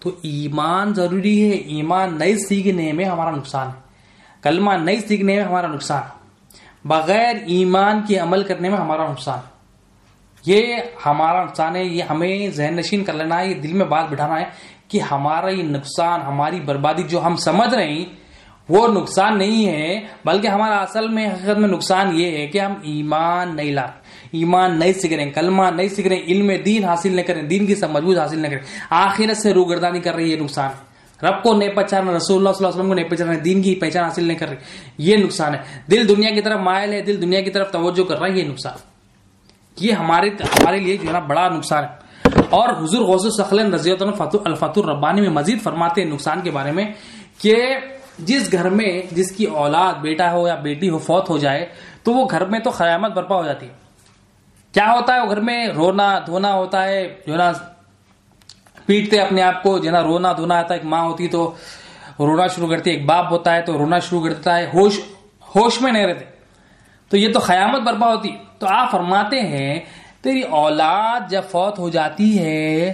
تو ایمان ضروری ہے. ایمان نہیں سیکھنے میں ہمارا نقصان ہے, کلمہ نہیں سیکھنے میں ہمارا نقصان, بغیر ایمان کے عمل کرنے میں ہمارا نقصان. یہ ہمارا نقصان ہے. یہ ہمیں ذہن نشین کر لینا ہے, یہ دل میں بات بٹھانا ہے کہ ہمارا یہ نقصان, ہماری بربادی جو ہم سمجھ رہے ہیں وہ نقصان نہیں ہے, بلکہ ہمارا اصل میں حقیقت میں نقصان یہ ہے کہ ہم ایمان نہیں لا. ایمان نہیں سیکھ رہے ہیں, کلمہ نہیں سیکھ رہے ہیں, علم دین حاصل نہیں کریں, دین کی سب مضبوط حاصل نہیں کریں, آخرت سے روگردانی کر رہی ہے, نقصان ہے. رب کو نہیں پہچانا, رسول اللہ صلی اللہ علیہ وسلم کو نہیں پہچانا, دین کی پہچان حاصل نہیں کر رہی, یہ نقصان ہے. دل دنیا کی طرف مائل ہے, دل دنیا کی طرف توجہ کر رہا ہے, یہ نقصان, یہ ہمارے لیے جو ہے نا بڑا نقصان ہے. اور حضور غوث ثقلین رضی اللہ عنہ الفتح الربانی میں مزید فرماتے ہیں نقصان کے بارے میں کہ جس گھر میں جس کی اولاد بیٹا ہو یا بیٹی ہو فوت ہو جائے تو وہ گھر میں تو قیامت برپا ہو جاتی ہے. کیا ہوتا ہے, وہ گھر میں رونا دھونا ہوتا ہے, جو ہے نا پیٹتے اپنے آپ کو, جو ہے نا رونا دھونا آتا ہے. ایک ماں ہوتی تو رونا شروع کرتی ہے, ایک باپ ہوتا ہے تو رونا شروع کر دیتا ہے, ہوش میں نہیں رہتے, تو یہ تو قیامت برپا ہوتی. تو آپ فرماتے ہیں تیری اولاد جب فوت ہو جاتی ہے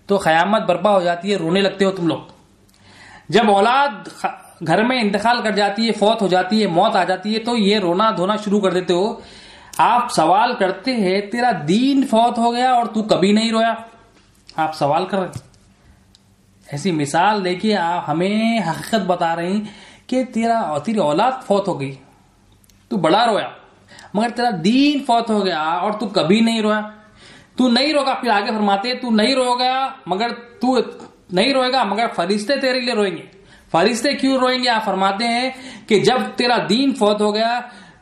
تو قیامت برپا ہو جاتی ہے, رونے لگتے ہو تم لوگ. جب اولاد گھر میں انتقال کر جاتی ہے, فوت ہو جاتی ہے, موت آ جاتی ہے, تو یہ رونا دھونا شروع کر دیتے ہو. آپ سوال کرتے ہیں تیرا دین فوت ہو گیا اور تو کبھی نہیں رویا. آپ سوال کر رہے, ایسی مثال دے کے آپ ہمیں حقیقت بتا رہے ہیں کہ تیری اولاد فوت ہو گئی, تو بڑا رویا, مگر تیرا دین فوت ہو گیا اور تو کبھی نہیں رویا. تو نہیں روگا, پھر آگے فرماتے تو نہیں روئے گا مگر فرشتے تیرے لیے روئیں گے. فرشتے کیوں روئیں گے؟ آپ فرماتے ہیں کہ جب تیرا دین فوت ہو گیا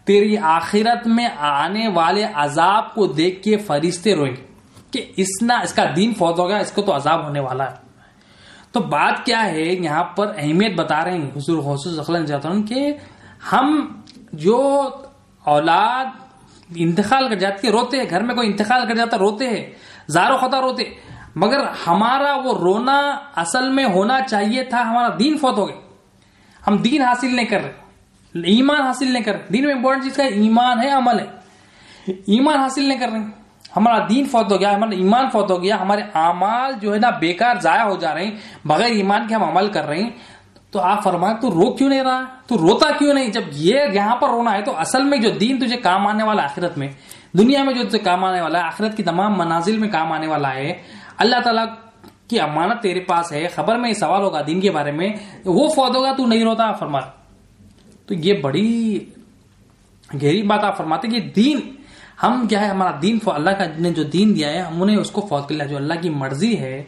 تیری آخرت میں آنے والے عذاب کو دیکھ کے فرشتے روئیں گے کہ اس کا دین فوت ہو گیا, اس کو تو عذاب ہونے والا ہے. تو بات کیا ہے, یہاں پر اہمیت بتا رہے ہیں حضور غوث ثقلین جاتا ہوں کہ ہم جو اولاد انتقال کر جاتی ہے روتے ہیں, گھر میں کوئی انتقال کر جاتا روتے ہیں, زارو خطا روتے, مگر ہمارا وہ رونا اصل میں ہونا چاہیے تھا ہمارا دین فوت ہو گیا, ہم دین حاصل نہیں کر رہے, ایمان حاصل نہیں کر رہے. دین میں امپورٹنٹ چیز کا ایمان ہے, عمل ہے, ایمان حاصل نہیں کر رہے, ہمارا دین فوت ہو گیا, ہمارا ایمان فوت ہو گیا, ہمارے اعمال جو ہے نا بیکار ضائع ہو جا رہے ہیں, بغیر ایمان کے ہم عمل کر رہے ہیں. تو آپ فرمائیں تو رو کیوں نہیں رہا, تو روتا کیوں نہیں؟ جب یہ یہاں پر رونا ہے تو اصل میں جو دین تجھے کام آنے والا آخرت میں, دنیا میں جو تجھے کام آنے والا ہے, آخرت کی تمام منازل میں کام آنے والا ہے, اللہ تعالیٰ کی امانت تیرے پاس ہے, خبر میں سوال ہوگا دین کے بارے میں, وہ فوت ہوگا تو نہیں روتا. فرما تو یہ بڑی گہری بات آپ فرماتے کہ دین ہم کیا ہے, ہمارا دین اللہ کا نے جو دین دیا ہے ہم نے اس کو فوت کر لیا. جو اللہ کی مرضی ہے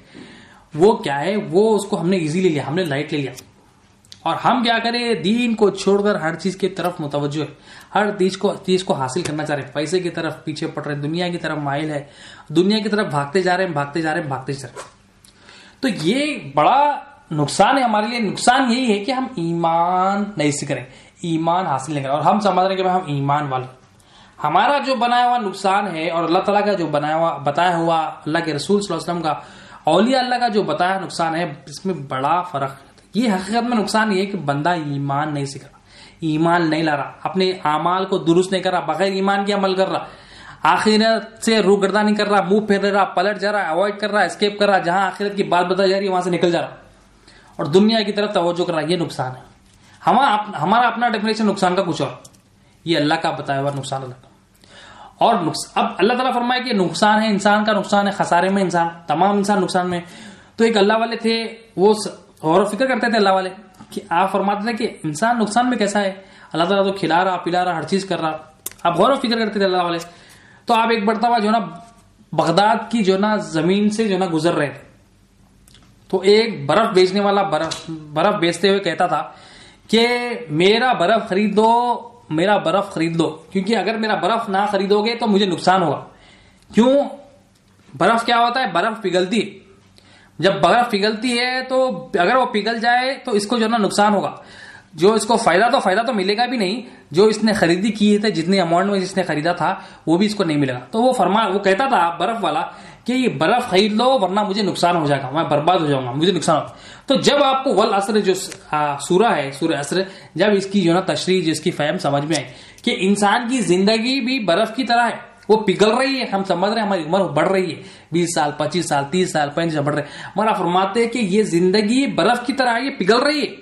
وہ کیا ہے, وہ اس کو ہم نے ایزی لے لیا, ہم نے لائٹ لے لیا. اور ہم کیا کریں, دین کو چھوڑ کر ہر چیز کی طرف متوجہ ہے, ہر چیز کو حاصل کرنا چاہ رہے ہیں, پیسے کی طرف پیچھے پڑ رہے ہیں, دنیا کی طرف مائل ہے, دنیا کی طرف بھاگتے جا رہے ہیں. تو یہ بڑا نقصان ہے ہمارے لیے. نقصان یہی ہے کہ ہم ایمان نہیں سیکھ رہے, ایمان حاصل نہیں کر رہے, اور ہم سمجھ رہے ہیں کہ ہم ایمان والے. ہمارا جو بنایا ہوا نقصان ہے اور اللہ تعالیٰ کا جو بتایا ہوا, اللہ کے رسول صلی اللہ علیہ وسلم کا, اولیاء اللہ کا جو بتایا نقصان ہے, اس میں بڑا فرق ہے. یہ حقیقت میں نقصان یہ ہے کہ بندہ ایمان نہیں سیکھ رہا, ایمان نہیں لا رہا, اپنے اعمال کو درست نہیں کر رہا, بغیر ایمان کے عمل کر رہا, آخرت سے روگردانی کر رہا, منہ پھیر رہا, پلٹ جا رہا, اوائڈ کر رہا, اسکیپ کر رہا, جہاں آخرت کی بات بتائی جا رہی ہے وہاں سے نکل جا رہا, اور دنیا کی طرف توجہ کر رہا. یہ نقصان ہے. ہمارا اپنا ڈیفینیشن نقصان کا کچھ اور, یہ اللہ کا بتایا ہوا نقصان اللہ کا. اور اب اللہ تعالیٰ فرمائے کہ نقصان ہے, انسان کا نقصان ہے, خسارے میں انسان, تمام انسان نقصان میں. تو ایک اللہ والے تھے, وہ غور و فکر کرتے تھے اللہ والے کہ آپ فرماتے تھے کہ انسان نقصان میں کیسا ہے, اللہ تعالیٰ تو کھلا رہا پلا رہا, ہر چیز کر رہا. آپ غور و فکر کرتے تھے اللہ والے. تو آپ ایک مرتبہ جو نا بغداد کی جو نا زمین سے جو نا گزر رہے تھے, تو ایک برف بیچنے والا برف بیچتے ہوئے کہتا تھا کہ میرا برف خرید دو, کیونکہ اگر میرا برف نہ خریدو گے تو مجھے نقصان ہوگا. کیوں؟ برف کیا ہوتا ہے, برف پگھلتی ہے. جب برف پگھلتی ہے تو اگر وہ پگھل جائے تو اس کو جو نا نقصان ہوگا, جو اس کو فائدہ تو ملے گا بھی نہیں, جو اس نے خریدی کی تھی جتنے اماؤنٹ میں جس نے خریدا تھا وہ بھی اس کو نہیں ملے گا. تو وہ کہتا تھا برف والا کہ یہ برف خرید لو ورنہ مجھے نقصان ہو جائے گا, میں برباد ہو جاؤں گا, مجھے نقصان ہوگا. تو جب آپ کو والعصر جو سورہ ہے, سورہ عصر, جب اس کی جو نا تشریح, جس کی فہم سمجھ میں آئی کہ انسان کی زندگی بھی برف کی طرح ہے, وہ پگھل رہی ہے. ہم سمجھ رہے ہیں ہماری عمر بڑھ رہی ہے, 20 سال 25 سال 30 سال 35 سال بڑھ رہے ہیں, مگر آپ فرماتے ہیں کہ یہ زندگی برف کی طرح ہے, یہ پگھل رہی ہے.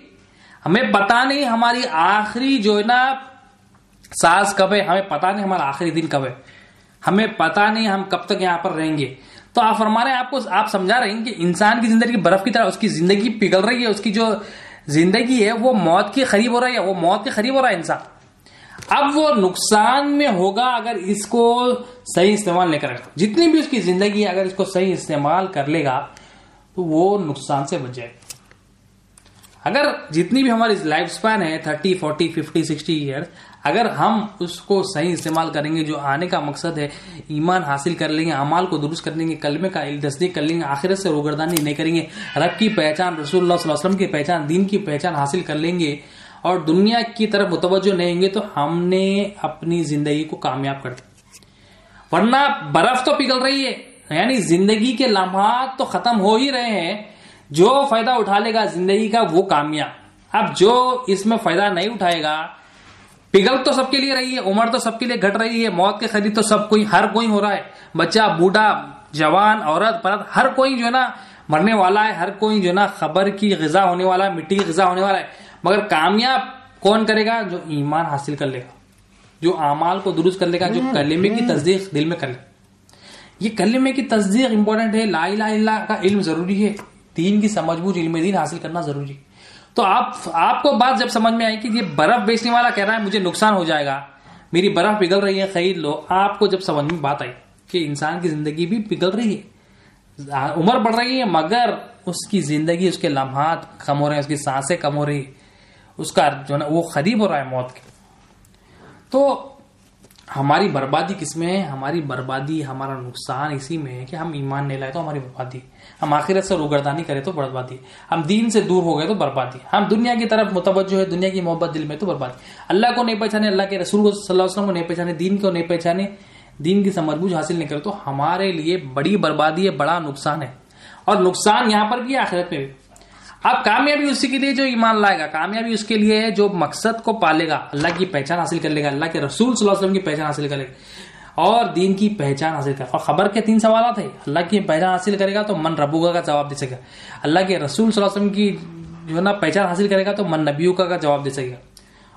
ہمیں پتا نہیں ہماری آخری جو ہے نا سانس کب ہے, ہمیں پتا نہیں ہمارا آخری دن کب ہے, ہمیں پتا نہیں ہم کب تک یہاں پر رہیں گے. تو آپ فرما رہے ہیں, آپ سمجھا رہے ہیں کہ انسان کی زندگی برف کی طرح, اس کی زندگی پگھل رہی ہے, اس کی جو زندگی ہے وہ موت کے قریب ہو رہی ہے, وہ موت کے قریب ہو رہا ہے انسان. اب وہ نقصان میں ہوگا اگر اس کو صحیح استعمال نہیں کرے گا. جتنی بھی اس کی زندگی ہے اگر اس کو صحیح استعمال کر لے گا تو وہ نقصان سے بچ جائے گا. اگر جتنی بھی ہماری لائف سپین ہے 30 40 50 60 ایئرس، اگر ہم اس کو صحیح استعمال کریں گے، جو آنے کا مقصد ہے ایمان حاصل کر لیں گے، اعمال کو درست کر لیں گے، کلمے کا تصدیق کر لیں گے، آخرت سے روگردانی نہیں کریں گے، رب کی پہچان، رسول اللہ صلی اللہ علیہ وسلم کی پہچان، دین کی پہچان حاصل کر لیں گے اور دنیا کی طرف متوجہ نہیں ہوں گے، تو ہم نے اپنی زندگی کو کامیاب کر دیا. ورنہ برف تو پگھل رہی ہے، یعنی زندگی کے لمحات تو ختم ہو ہی رہے ہیں. جو فائدہ اٹھا لے گا زندگی کا وہ کامیاب. اب جو اس میں فائدہ نہیں اٹھائے گا، پگھل تو سب کے لیے رہی ہے، عمر تو سب کے لیے گھٹ رہی ہے، موت کے قریب تو سب کوئی، ہر کوئی ہو رہا ہے، بچہ، بوڑھا، جوان، عورت، مرد، ہر کوئی جو ہے نا مرنے والا ہے، ہر کوئی جو ہے نا خبر کی غذا ہونے والا ہے، مٹی کی غذا ہونے والا ہے. مگر کامیاب کون کرے گا؟ جو ایمان حاصل کر لے گا، جو اعمال کو درست کر لے گا، جو کلمے کی تصدیق دل میں کر لے. یہ کلمے کی تصدیق امپورٹنٹ ہے. لا الہ الا اللہ کا علم ضروری ہے، دین کی سمجھ بوجھ، علم دین حاصل کرنا ضروری ہے. تو آپ کو بات جب سمجھ میں آئی کہ یہ برف بیچنے والا کہہ رہا ہے مجھے نقصان ہو جائے گا، میری برف پگھل رہی ہے، خرید لو. آپ کو جب سمجھ میں بات آئی کہ انسان کی زندگی بھی پگھل رہی ہے، عمر بڑھ رہی ہے، مگر اس کی زندگی، اس کے لمحات کم ہو رہے ہیں، اس کی سانسیں کم ہو رہی ہے، اس کا جو ہے نا وہ قریب ہو رہا ہے موت کے. تو ہماری بربادی کس میں ہے؟ ہماری بربادی، ہمارا نقصان اسی میں ہے کہ ہم ایمان نہیں لائے تو ہماری بربادی، ہم آخرت سے روگردانی کرے تو بربادی، ہم دین سے دور ہو گئے تو بربادی، ہم دنیا کی طرف متوجہ ہے، دنیا کی محبت دل میں تو بربادی. اللہ کو نہیں پہچانے، اللہ کے رسول صلی اللہ علیہ وسلم کو نہیں پہچانے، دین کو نہیں پہچانے، دین کی سمجھ بوجھ حاصل نہیں کرے تو ہمارے لیے بڑی بربادی ہے، بڑا نقصان ہے. اور نقصان یہاں پر بھی، آخرت میں بھی. اب کامیابی اسی کے لیے جو ایمان لائے گا، کامیابی اس کے لیے ہے جو مقصد کو پالے گا، اللہ کی پہچان حاصل کر لے گا، اللہ کے رسول صلی اللہ علیہ وسلم کی پہچان حاصل کرے گا اور دین کی پہچان حاصل کرے گا. اور خبر کے 3 سوالات ہیں. اللہ کی پہچان حاصل کرے گا تو من ربوگا کا جواب دے سکے گا، اللہ کے رسول صلی اللہ علیہ وسلم کی جو ہے نا پہچان حاصل کرے گا تو من نبیوکا کا جواب دے سکے گا،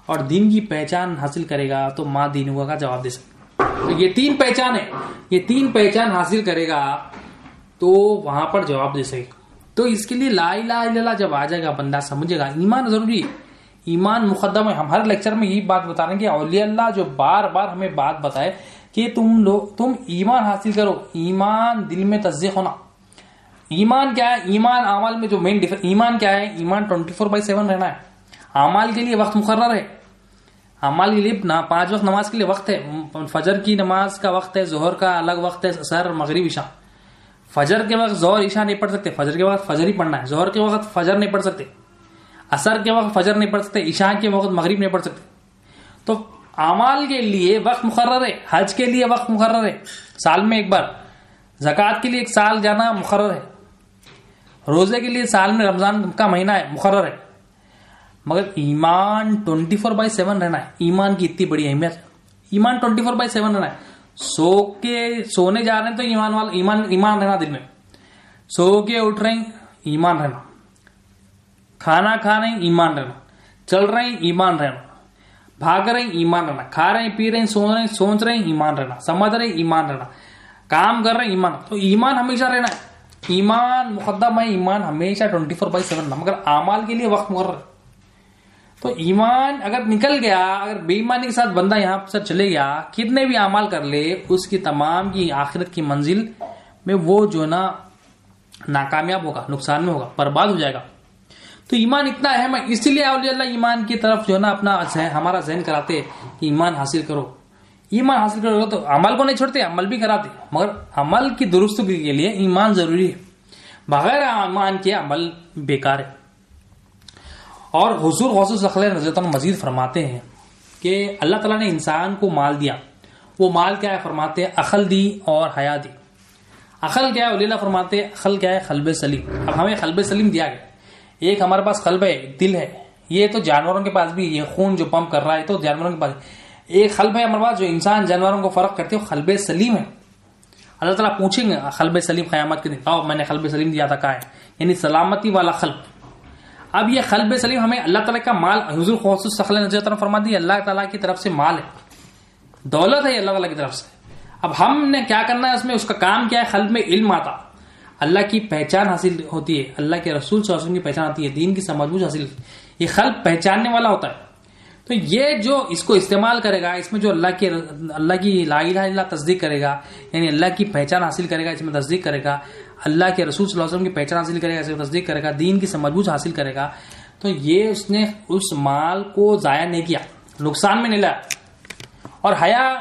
اور دین کی پہچان حاصل کرے گا تو ماں دینوگا کا جواب دے سکے گا. تو یہ 3 پہچان ہے، یہ 3 پہچان حاصل کرے گا تو وہاں پر جواب دے سکے گا. تو اس کے لیے لا الہ الا اللہ جب آ جائے گا، بندہ سمجھے گا ایمان ضروری ہے، ایمان مقدم ہے. ہم ہر لیکچر میں یہی بات بتا رہے ہیں کہ اولیاء اللہ جو بار بار ہمیں بات بتائے کہ تم ایمان حاصل کرو، ایمان دل میں تصدیق ہونا. ایمان کیا ہے؟ ایمان اعمال میں جو مین ایمان کیا ہے؟ ایمان 24/7 رہنا ہے. اعمال کے لیے وقت مقرر ہے، اعمال کے لیے 5 وقت نماز کے لیے وقت ہے. فجر کی نماز کا وقت ہے، ظہر کا الگ وقت ہے، عصر، مغرب، عشاء. فجر کے وقت ظہر عشاء نہیں پڑھ سکتے، فجر کے وقت فجر ہی پڑھنا ہے. ظہر کے وقت فجر نہیں پڑھ سکتے، عصر کے وقت فجر نہیں پڑھ سکتے، عشاء کے وقت مغرب نہیں پڑھ سکتے. تو اعمال کے لیے وقت مقرر ہے، حج کے لیے وقت مقرر ہے، سال میں ایک بار. زکوٰۃ کے لیے 1 سال جانا مقرر ہے. روزے کے لیے سال میں رمضان کا مہینہ ہے، مقرر ہے. مگر ایمان 24/7 رہنا ہے. ایمان کی اتنی بڑی اہمیت ہے. ایمان 24/7 رہنا ہے. سونے جا رہے ہیں تو ایمان رہنا دل میں. سو کے اٹھ رہے ہیں، ایمان رہنا. کھانا کھا رہے ہیں، ایمان رہنا. چل رہے ہیں، ایمان رہنا. بھاگ رہے ہیں، ایمان رہنا. کھا رہے ہیں، پی رہے ہیں، سوچ رہے ہیں، ایمان رہنا. سمجھ رہے ہیں، ایمان رہنا. کام کر رہے ہیں، ایمان. تو ایمان ہمیشہ رہنا ہے. ایمان مقدم ہے، ایمان ہمیشہ 24/7 رہنا. مگر اعمال کے لیے وقت مقرر ہے. تو ایمان اگر نکل گیا، اگر بے ایمانی کے ساتھ بندہ یہاں سے چلے گیا، کتنے بھی اعمال کر لے، اس کی تمام کی آخرت کی منزل میں وہ جو نا ناکامیاب ہوگا، نقصان میں ہوگا، برباد ہو جائے گا. تو ایمان اتنا اہم ہے، اسی لیے اولیاء اللہ ایمان کی طرف جو ہے نا اپنا ہمارا ذہن کراتے کہ ایمان حاصل کرو. ایمان حاصل کرو تو عمل کو نہیں چھوڑتے، عمل بھی کراتے. مگر عمل کی درستگی کے لیے ایمان ضروری ہے. بغیر ایمان کے عمل بیکار ہے. اور حضور غوث الثقلین رضی اللہ عنہ مزید فرماتے ہیں کہ اللہ تعالیٰ نے انسان کو مال دیا. وہ مال کیا ہے؟ فرماتے ہیں عقل دی اور حیا دی. عقل کیا ہے؟ اولیاء اللہ فرماتے ہیں عقل کیا ہے؟ قلب سلیم. اب ہمیں قلب سلیم دیا گیا. ایک ہمارے پاس قلب ہے، دل ہے. یہ تو جانوروں کے پاس بھی، یہ خون جو پمپ کر رہا ہے تو جانوروں کے پاس. ایک قلب ہے ہمارے پاس جو انسان جانوروں کو فرق کرتے ہو، قلب سلیم ہے. اللہ تعالیٰ پوچھیں گے قلب سلیم قیامت کے دن، آؤ میں نے قلب سلیم دیا تھا، کہاں ہے؟ یعنی سلامتی والا قلب. اب یہ قلب سلیم ہمیں اللہ تعالیٰ کا مال، حضور غوث الثقلین رضی اللہ عنہ فرما دی اللہ تعالیٰ کی طرف سے مال ہے، دولت ہے اللہ تعالیٰ کی طرف سے. اب ہم نے کیا کرنا ہے اس میں؟ اس کا کام کیا ہے؟ قلب میں علم آتا، اللہ کی پہچان حاصل ہوتی ہے، اللہ کے رسول صلی اللہ علیہ وسلم کی پہچان آتی ہے، دین کی سمجھ بوجھ حاصل. یہ قلب پہچاننے والا ہوتا ہے. تو یہ جو اس کو استعمال کرے گا، اس میں جو اللہ کی لا الہ الا اللہ تصدیق کرے گا، یعنی اللہ کی پہچان حاصل کرے گا، اس میں تصدیق کرے گا، اللہ کے رسول صلی اللہ علیہ وسلم کی پہچان حاصل کرے گا، اس میں تصدیق کرے گا، دین کی سمجھ حاصل کرے گا، تو یہ اس نے اس مال کو ضائع نہیں کیا، نقصان میں نہیں لایا۔ اور حیا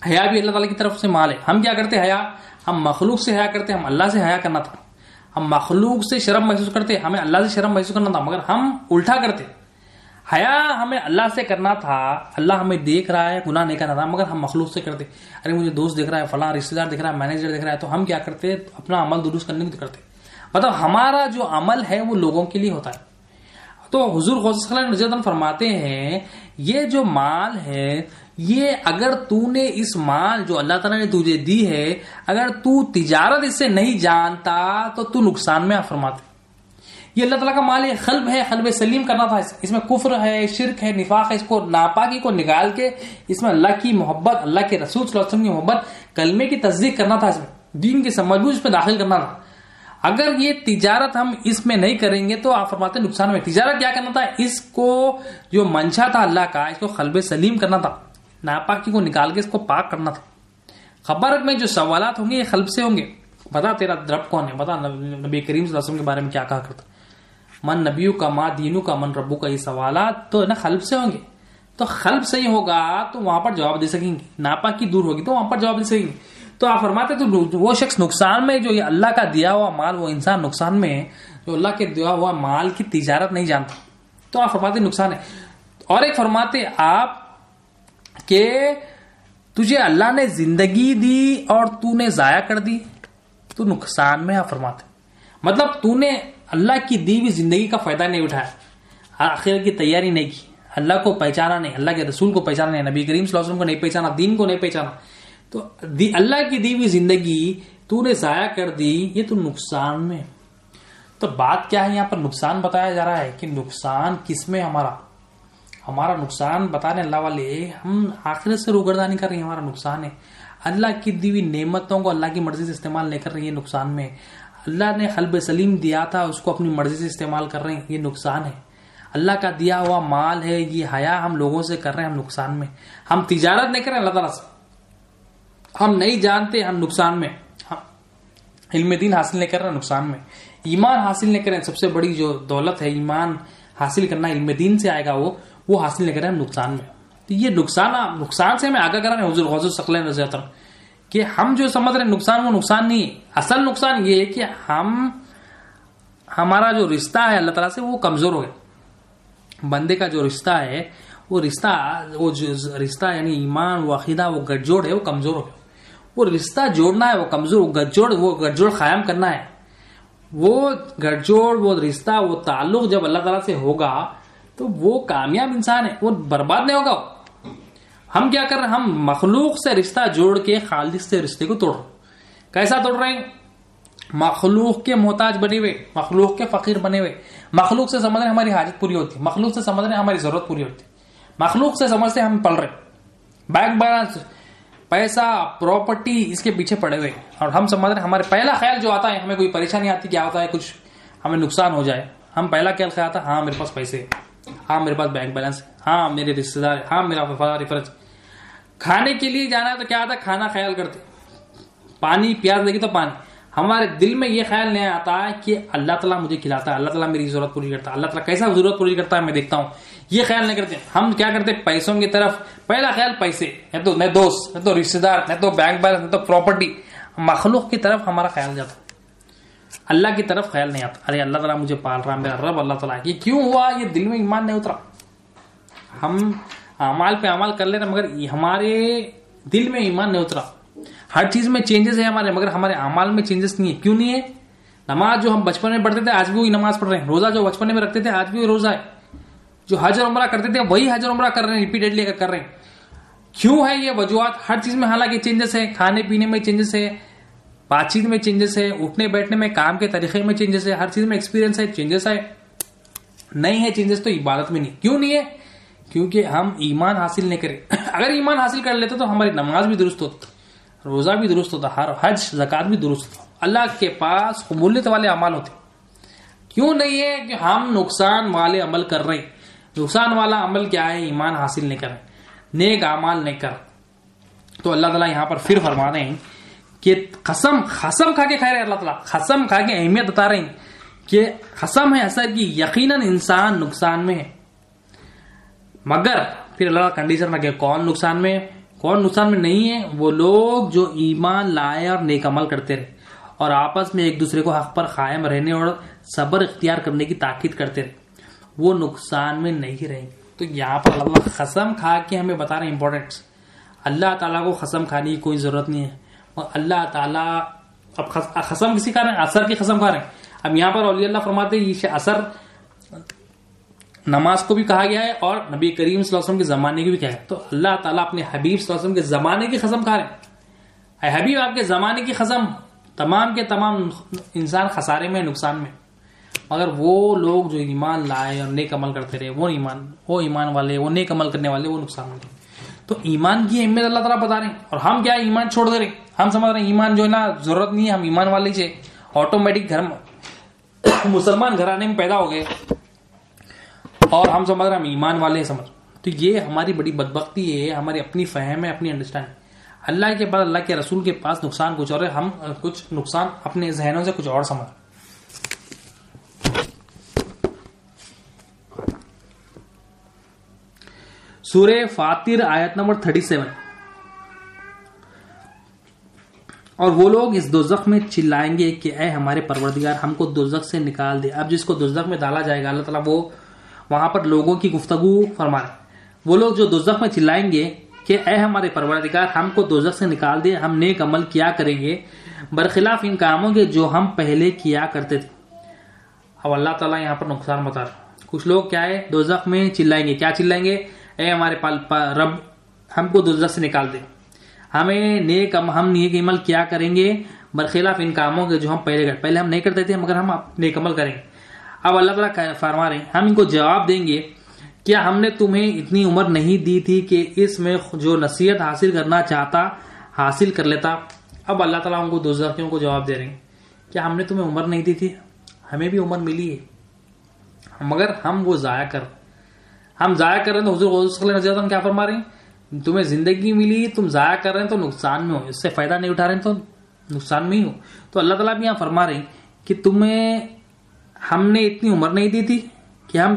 بھی اللہ تعالیٰ کی طرف سے مال ہے۔ ہم کیا کرتے حیا؟ ہم مخلوق سے حیا کرتے، ہم اللہ سے حیا کرنا تھا، ہم مخلوق سے شرم محسوس کرتے، ہمیں اللہ سے شرم محسوس کرنا تھا، مگر ہم الٹا کرتے۔ حیا ہمیں اللہ سے کرنا تھا، اللہ ہمیں دیکھ رہا ہے، گناہ نہیں کرنا تھا، مگر ہم مخلوق سے کرتے۔ ارے مجھے دوست دیکھ رہا ہے، فلاں رشتے دار دیکھ رہا ہے، مینیجر دیکھ رہا ہے، تو ہم کیا کرتے؟ اپنا عمل درست کرنے کی کرتے۔ مطلب ہمارا جو عمل ہے وہ لوگوں کے لیے ہوتا ہے۔ تو حضور غوث صلی اللہ علیہ وسلم فرماتے ہیں یہ جو مال ہے، یہ اگر تو نے اس مال جو اللہ تعالیٰ نے تجھے دی ہے، اگر تو تجارت اس سے نہیں جانتا تو نقصان میں فرماتے۔ یہ اللہ تعالیٰ کا مال ہے، قلب سلیم کرنا تھا، اس میں کفر ہے، شرک ہے، نفاق ہے، اس کو ناپاکی کو نکال کے اس میں اللہ کی محبت، اللہ کے رسول صلی اللہ علیہ وسلم کی محبت، کلمے کی تصدیق کرنا تھا، اس میں دین کی سمجھ اس پہ داخل کرنا تھا۔ اگر یہ تجارت ہم اس میں نہیں کریں گے تو آپ فرماتے نقصان میں۔ تجارت کیا کرنا تھا؟ اس کو جو منشا تھا اللہ کا، اس کو قلب سلیم کرنا تھا، ناپاکی کو نکال کے اس کو پاک کرنا تھا۔ خبر میں جو سوالات ہوں گے یہ قلب سے ہوں گے، بتا تیرا رب کون ہے، بتا نبی کریم صلی اللہ علیہ وسلم کے بارے میں کیا کہا کرتا، من نبیو کا، ما دینو کا، من ربو کا، یہ سوالات تو نا قلب سے ہوں گے۔ تو قلب صحیح ہوگا تو وہاں پر جواب دے سکیں گے، ناپاکی دور ہوگی تو وہاں پر جواب دے سکیں گے۔ تو آپ فرماتے تو وہ شخص نقصان میں جو یہ اللہ کا دیا ہوا مال، وہ انسان نقصان میں ہے جو اللہ کے دیا ہوا مال کی تجارت نہیں جانتا، تو آپ فرماتے نقصان ہے۔ اور ایک فرماتے آپ کہ تجھے اللہ نے زندگی دی اور تو نے ضائع کر دی تو نقصان میں، آپ فرماتے مطلب تو نے اللہ کی دی ہوئی زندگی کا فائدہ نہیں اٹھایا، آخرت کی تیاری نہیں کی، اللہ کو پہچانا نہیں، اللہ کے رسول کو پہچانا نہیں، نبی کریم صلی اللہ علیہ وسلم کو نہیں پہچانا، دین کو نہیں پہچانا، تو اللہ کی دی ہوئی زندگی تو نے ضائع کر دی، یہ تو نقصان میں۔ تو بات کیا ہے یہاں پر؟ نقصان بتایا جا رہا ہے کہ نقصان کس میں ہمارا نقصان بتانے اللہ والے، ہم آخرت سے روگردانی کر رہے ہیں، ہمارا نقصان ہے۔ اللہ کی دی ہوئی نعمتوں کو اللہ کی مرضی سے استعمال نہیں کر رہے ہیں، یہ نقصان میں۔ اللہ نے قلب سلیم دیا تھا، اس کو اپنی مرضی سے استعمال کر رہے ہیں، یہ نقصان ہے۔ اللہ کا دیا ہوا مال ہے، یہ حیا ہم لوگوں سے کر رہے ہیں، ہم نقصان میں۔ ہم تجارت نہیں کر رہے ہیں اللہ تعالیٰ سے، ہم نہیں جانتے، ہم نقصان میں۔ علم دین حاصل نہیں کر رہے ہیں، نقصان میں۔ ایمان حاصل نہیں کر رہے ہیں، سب سے بڑی جو دولت ہے ایمان حاصل کرنا، علم دین سے آئے گا وہ حاصل نہیں کر رہے ہیں، نقصان میں۔ تو یہ نقصان سے ہمیں آگاہ کر رہے ہیں حضور غوث صلی اللہ علیہ وسلم کہ ہم جو سمجھ رہے ہیں نقصان، وہ نقصان نہیں ہے۔ اصل نقصان یہ ہے کہ ہمارا جو رشتہ ہے اللہ تعالیٰ سے وہ کمزور ہو گیا۔ بندے کا جو رشتہ ہے وہ رشتہ یعنی ایمان، وہ عقیدہ، وہ گٹھ جوڑ ہے، وہ کمزور ہو گیا۔ وہ رشتہ جوڑنا ہے، وہ کمزور، وہ گٹھ جوڑ قائم کرنا ہے۔ وہ گٹھ جوڑ، وہ رشتہ، وہ تعلق جب اللہ تعالیٰ سے ہوگا تو وہ کامیاب انسان ہے، وہ برباد نہیں ہوگا۔ ہم کیا کر رہے ہیں؟ ہم مخلوق سے رشتہ جوڑ کے خالق سے رشتے کو توڑ رہے ہیں۔ کیسا توڑ رہے ہیں؟ مخلوق کے محتاج بنے ہوئے، مخلوق کے فقیر بنے ہوئے، مخلوق سے سمجھ رہے ہماری حاجت پوری ہوتی ہے، مخلوق سے سمجھ رہے ہماری ضرورت پوری ہوتی ہے، مخلوق سے سمجھتے ہم پل رہے، بینک بیلنس، پیسہ، پراپرٹی، اس کے پیچھے پڑے ہوئے، اور ہم سمجھ رہے ہمارے پہلا خیال جو آتا ہے، ہمیں کوئی پریشانی آتی کیا ہوتا ہے، کچھ ہمیں نقصان ہو جائے، ہم پہلا خیال آتا ہاں میرے پاس پیسے، ہاں میرے پاس بینک بیلنس، ہاں میرے رشتے دار، ہاں میرا وفادار فرض۔ کھانے کے لیے جانا ہے تو کیا آتا ہے؟ کھانا خیال کرتے، پانی پیاس لگی تو پانی۔ ہمارے دل میں یہ خیال نہیں آتا ہے کہ اللہ تعالیٰ مجھے کھلاتا ہے، اللہ تعالیٰ میری ضرورت پوری کرتا ہے، اللہ تعالیٰ کیسا ضرورت پوری کرتا ہے میں دیکھتا ہوں، یہ خیال نہیں کرتے۔ ہم کیا کرتے؟ پیسوں کی طرف پہلا خیال پیسے، نہ دوست، نہ تو رشتے دار، نہ تو بینک بیلنس، نہ تو پراپرٹی، مخلوق کی طرف ہمارا خیال جاتا، اللہ کی طرف خیال نہیں آتا۔ ارے اللہ تعالیٰ مجھے پال رہا، میرا رب اللہ تعالیٰ، یہ کیوں ہوا؟ یہ دل میں ایمان نہیں اترا۔ ہم اعمال پہ عمل کر لے رہے مگر ہمارے دل میں ایمان نہیں اترا۔ ہر چیز میں چینجز ہے ہمارے، مگر ہمارے اعمال میں چینجز نہیں ہے۔ کیوں نہیں ہے؟ نماز جو ہم بچپن میں پڑھتے تھے آج بھی وہی نماز پڑھ رہے ہیں، روزہ جو بچپن میں رکھتے تھے آج بھی وہی روزہ ہے، جو حج اور عمرہ کرتے تھے وہی حج اور عمرہ کر رہے ہیں، ریپیٹڈلی کر رہے ہیں۔ کیوں ہے یہ وجوہات؟ ہر چیز میں حالانکہ چینجز ہے، کھانے پینے میں چینجز ہے، بات چیت میں چینجز ہے، اٹھنے بیٹھنے میں، کام کے طریقے میں چینجز ہے، ہر چیز میں ایکسپیرینس ہے، چینجز ہے۔ نہیں ہے چینجز تو عبادت میں نہیں۔ کیوں نہیں ہے؟ کیونکہ ہم ایمان حاصل نہیں کریں۔ اگر ایمان حاصل کر لیتے تو ہماری نماز بھی درست ہوتی، روزہ بھی درست ہوتا، ہر حج زکات بھی درست ہوتا، اللہ کے پاس قبولیت والے اعمال ہوتے۔ کیوں نہیں ہے؟ کہ ہم نقصان والے عمل کر رہے ہیں۔ نقصان والا عمل کیا ہے؟ ایمان حاصل نہیں کریں، نیک اعمال نہیں کر. تو اللہ تعالیٰ یہاں پر پھر فرما رہے ہیں کہ قسم کھا کے کہہ رہے ہیں، اللہ تعالیٰ قسم کھا کے اہمیت بتا رہے ہیں کہ قسم ہے اثر کی، یقیناً انسان نقصان میں ہے. مگر پھر اللہ کنڈیشن رکھے کون نقصان میں ہے، کون نقصان میں نہیں ہے؟ وہ لوگ جو ایمان لائے اور نیک عمل کرتے رہے اور آپس میں ایک دوسرے کو حق پر قائم رہنے اور صبر اختیار کرنے کی تاکید کرتے رہے، وہ نقصان میں نہیں رہیں گے. تو یہاں پر اللہ قسم کھا کے ہمیں بتا رہے ہیں امپورٹنٹس. اللہ تعالیٰ کو قسم کھانے کی کوئی ضرورت نہیں ہے، اور اللہ تعالیٰ اب قسم کسی کھا رہے ہیں؟ اثر کی قسم کھا رہے ہیں. اب یہاں پر اولیاء اللہ فرماتے ہیں یہ اثر نماز کو بھی کہا گیا ہے اور نبی کریم صلی اللہ علیہ وسلم کے زمانے کی بھی کہا ہے. تو اللہ تعالیٰ اپنے حبیب صلی اللہ علیہ وسلم کے زمانے کی قسم کھا رہے ہیں. اے حبیب آپ کے زمانے کی قسم، تمام کے تمام انسان خسارے میں، نقصان میں، مگر وہ لوگ جو ایمان لائے اور نیک عمل کرتے رہے، وہ ایمان والے، وہ نیک عمل کرنے والے، وہ نقصان میں. تو ایمان کی اہمیت اللہ تعالیٰ بتا رہے ہیں، اور ہم کیا ایمان چھوڑ دے رہے ہیں. ہم سمجھ رہے ہیں ایمان جو ہے نا ضرورت نہیں ہے، ہم ایمان والے سے آٹومیٹک گھر مسلمان گھرانے میں پیدا ہو گئے اور ہم سمجھ رہے ہیں ہم ایمان والے سمجھ. تو یہ ہماری بڑی بدبختی ہے، ہماری اپنی فہم ہے، اپنی انڈرسٹینڈ. اللہ کے بعد اللہ کے رسول کے پاس نقصان کچھ اور ہے، ہم کچھ نقصان اپنے ذہنوں سے کچھ اور سمجھ. سورہ فاطر آیت نمبر 37. اور وہ لوگ اس دوزخ میں چلائیں گے کہ اے ہمارے پروردگار ہم کو دوزخ سے نکال دے. اب جس کو دوزخ میں ڈالا جائے گا، اللہ تعالیٰ وہ وہاں پر لوگوں کی گفتگو فرما رہے. وہ لوگ جو دوزخ میں چلائیں گے کہ اے ہمارے پروردگار ہم کو دوزخ سے نکال دے، ہم نیک عمل کیا کریں گے برخلاف ان کاموں کے جو ہم پہلے کیا کرتے تھے. اب اللہ تعالیٰ یہاں پر نقصان بتا رہے. کچھ لوگ کیا ہے دوزخ میں چلائیں گے. کیا چلائیں گے؟ اے ہمارے رب ہم کو دوزخ سے نکال دے، ہم نیک عمل کیا کریں گے برخلاف ان کاموں کے جو ہم پہلے ہم نہیں کرتے تھے مگر ہم نیک عمل کریں گے. اب اللہ تعالیٰ فرما رہے ہیں ہم ان کو جواب دیں گے کیا ہم نے تمہیں اتنی عمر نہیں دی تھی کہ اس میں جو نصیحت حاصل کرنا چاہتا حاصل کر لیتا. اب اللہ تعالیٰ ان کو دوزخیوں کو جواب دے رہے ہیں کیا ہم نے تمہیں عمر نہیں دی تھی؟ ہمیں بھی عمر ملی ہے مگر ہم وہ ضائع کر رہے ہیں. تو حضور صلی اللہ علیہ وسلم کیا فرما رہے ہیں؟ تمہیں زندگی ملی، تم ضائع کر رہے ہیں تو نقصان میں ہو، اس سے فائدہ نہیں اٹھا رہے ہیں تو نقصان میں ہی ہو. تو اللہ تعالیٰ بھی یہاں فرما رہے ہیں کہ تمہیں ہم نے اتنی عمر نہیں دی تھی کہ ہم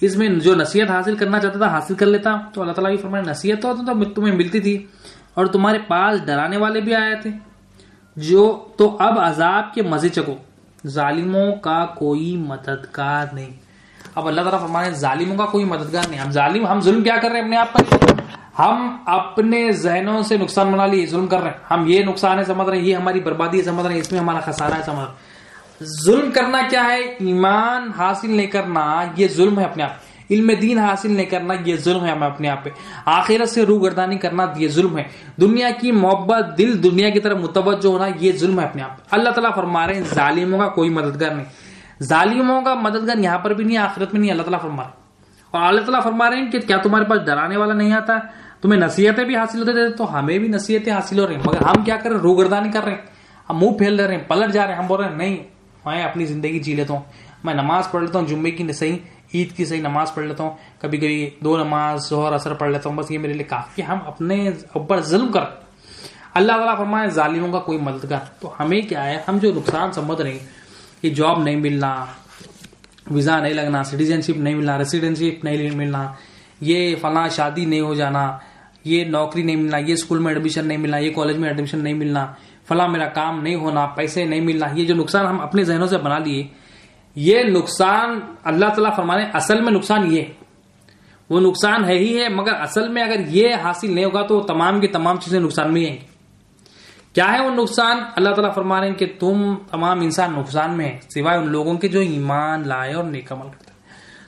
اس میں جو نصیحت حاصل کرنا چاہتا تھا حاصل کر لیتا. تو اللہ تعالیٰ بھی فرما رہے نصیحت تو تمہیں ملتی تھی اور تمہارے پاس ڈرانے والے بھی آئے تھے تو اب عذاب کے مزے چکو، ظالموں کا کوئی مددگار نہیں. اب اللہ تعالیٰ فرما رہے ہیں ظالموں کا کوئی مددگار نہیں. ہم ظلم کیا کر رہے ہیں اپنے آپ پر؟ ہم اپنے ذہنوں سے نقصان بنا لیے، ظلم کر رہے ہیں. ہم یہ نقصان ہے سمجھ رہے ہیں، یہ ہماری بربادی ہے سمجھ رہے ہیں، اس میں ہمارا خسارہ ہے سمجھ رہے ہیں. ظلم کرنا کیا ہے؟ ایمان حاصل نہیں کرنا، یہ ظلم ہے اپنے آپ. علم دین حاصل نہیں کرنا، یہ ظلم ہے اپنے آپ پہ. آخرت سے روح گردانی کرنا، یہ ظلم ہے. دنیا کی محبت، دل دنیا کی طرف متوجہ ہونا، یہ ظلم ہے اپنے آپ. اللہ تعالیٰ فرما رہے ہیں ظالموں کا کوئی مددگار نہیں. ظالموں کا مددگار یہاں پر بھی نہیں، آخرت میں نہیں. اللہ تعالیٰ فرما رہے ہیں اور اللہ تعالیٰ فرما رہے ہیں کہ کیا تمہارے پاس ڈرانے والا نہیں آتا؟ تمہیں نصیحتیں بھی حاصل ہوتے تھے تو ہمیں بھی نصیحتیں حاصل ہو رہی ہیں مگر ہم کیا کر رہے ہیں؟ روح گردانی کر رہے ہیں، ہم منہ پھیل رہے ہیں، پلٹ جا رہے ہیں. ہم بول رہے ہیں نہیں، میں اپنی زندگی جی لیتا ہوں، میں نماز پڑھ لیتا ہوں، جمعے کی صحیح، عید کی صحیح نماز پڑھ لیتا ہوں، کبھی کبھی 2 نماز ظہر اثر پڑھ لیتا ہوں، بس یہ میرے لیے کافی. ہم اپنے اوپر ظلم کر. اللہ تعالیٰ فرمائے ظالموں کا کوئی مددگار. تو ہمیں کیا ہے؟ ہم جو نقصان سمجھ رہے ہیں کہ جاب نہیں ملنا، ویزا نہیں لگنا، سٹیزن شپ نہیں ملنا، ریسیڈنشپ نہیں ملنا، یہ فلاں شادی نہیں ہو جانا، یہ نوکری نہیں ملنا، یہ اسکول میں ایڈمیشن نہیں ملنا، یہ کالج میں ایڈمیشن نہیں ملنا، فلاں میرا کام نہیں ہونا، پیسے نہیں ملنا، یہ جو نقصان ہم اپنے ذہنوں سے بنا لیے، یہ نقصان اللہ تعالیٰ فرمانے اصل میں نقصان یہ وہ نقصان ہے ہی ہے مگر اصل میں اگر یہ حاصل نہیں ہوگا تو تمام کی تمام چیزیں نقصان میں آئیں گی. کیا ہے وہ نقصان؟ اللہ تعالیٰ فرما رہے ہیں کہ تم تمام انسان نقصان میں ہیں سوائے ان لوگوں کے جو ایمان لائے اور نیک عمل کرتے.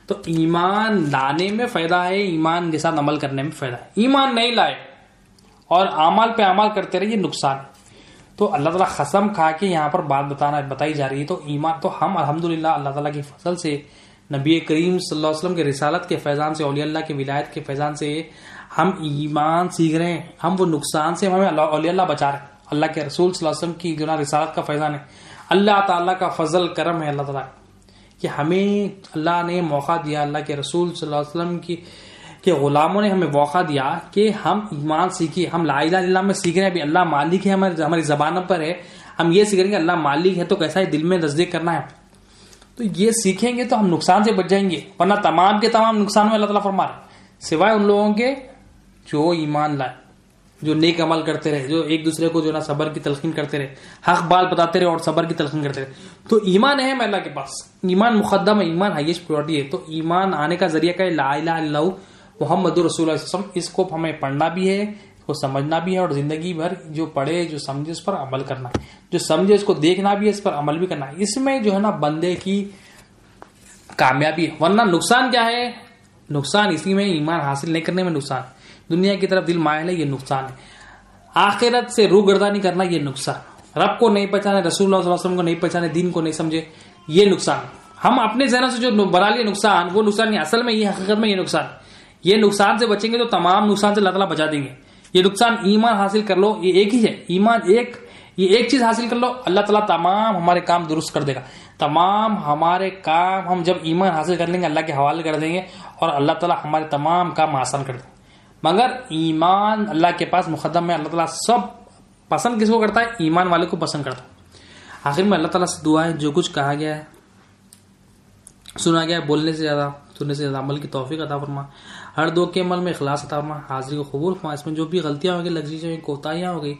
تو ایمان لانے میں فائدہ ہے، ایمان کے ساتھ عمل کرنے میں فائدہ ہے. ایمان نہیں لائے اور اعمال پہ عمل کرتے رہے، یہ نقصان. تو اللہ تعالیٰ قسم کھا کے یہاں پر بات بتائی جا رہی ہے. تو ایمان تو ہم الحمدللہ اللہ تعالیٰ کی فضل سے، نبی کریم صلی اللہ علیہ وسلم کے رسالت کے فیضان سے، اولیاء اللہ کے ولایت کے فیضان سے ہم ایمان سیکھ رہے ہیں. ہم وہ نقصان سے ہمیں اولیاء اللہ بچا رہے ہیں. اللہ کے رسول صلی اللہ علیہ وسلم کی جو رسالت کا فیضان ہے، اللہ تعالیٰ کا فضل کرم ہے اللہ تعالیٰ کہ ہمیں اللہ نے موقع دیا، اللہ کے رسول صلی اللہ علیہ وسلم کے غلاموں نے ہمیں موقع دیا کہ ہم ایمان سیکھیں، ہم لا الہ الا اللہ میں سیکھ رہے ہیں. ابھی اللہ مالک ہے، ہماری زبانوں پر ہے، ہم یہ سیکھ رہے ہیں کہ اللہ مالک ہے تو کیسا ہے دل میں تصدیق کرنا ہے. تو یہ سیکھیں گے تو ہم نقصان سے بچ جائیں گے، ورنہ تمام کے تمام نقصان میں اللہ تعالیٰ فرما رہے ہیں سوائے ان لوگوں کے جو ایمان لائے، جو نیک عمل کرتے رہے، جو ایک دوسرے کو جو نا صبر کی تلقین کرتے رہے، حق بات بتاتے رہے اور صبر کی تلقین کرتے رہے. تو ایمان ہے اللہ کے پاس، ایمان مقدم ہے، ایمان ہائیسٹ پریورٹی ہے. تو ایمان آنے کا ذریعہ کیا ہے؟ لا الہ الا اللہ محمد رسول اللہ صلی اللہ علیہ وسلم. اس کو ہمیں پڑھنا بھی ہے، اس کو سمجھنا بھی ہے، اور زندگی بھر جو پڑھے جو سمجھے اس پر عمل کرنا ہے، جو سمجھے اس کو دیکھنا بھی ہے، اس پر عمل بھی کرنا ہے. اس میں جو ہے نا بندے کی کامیابی ہے. ورنہ نقصان کیا ہے؟ نقصان اسی میں ایمان حاصل نہیں کرنے میں نقصان ہے، دنیا کی طرف دل مائل ہے یہ نقصان ہے، آخرت سے روگردانی کرنا یہ نقصان، رب کو نہیں پہچانے، رسول اللہ صلی اللہ علیہ وسلم کو نہیں پہچانے، دین کو نہیں سمجھے یہ نقصان. ہم اپنے ذہنوں سے جو بنا لیے نقصان، وہ نقصان نہیں، اصل میں یہ حقیقت میں یہ نقصان. یہ نقصان سے بچیں گے تو تمام نقصان سے اللہ تعالیٰ بچا دیں گے. یہ نقصان ایمان حاصل کر لو، یہ ایک ہی ہے، ایمان یہ ایک چیز حاصل کر لو، اللہ تعالیٰ تمام ہمارے کام درست کر دے گا. تمام ہمارے کام ہم جب ایمان حاصل کر لیں گے اللہ کے حوالے کر دیں گے اور اللہ تعالیٰ ہمارے تمام کام آسان کر دیں گے. مگر ایمان اللہ کے پاس مقدم ہے، اللہ تعالیٰ سب پسند کس کو کرتا ہے؟ ایمان والے کو پسند کرتا ہے. آخر میں اللہ تعالیٰ سے دعا ہے جو کچھ کہا گیا ہے، سنا گیا ہے، بولنے سے زیادہ سننے سے زیادہ عمل کی توفیق عطا فرما. ہر دو کے عمل میں اخلاص عطا فرما، حاضری کو قبول فرما. اس میں جو بھی غلطیاں ہو گئی، لغزشیں ہوئی، کوتاہیاں ہو گئی،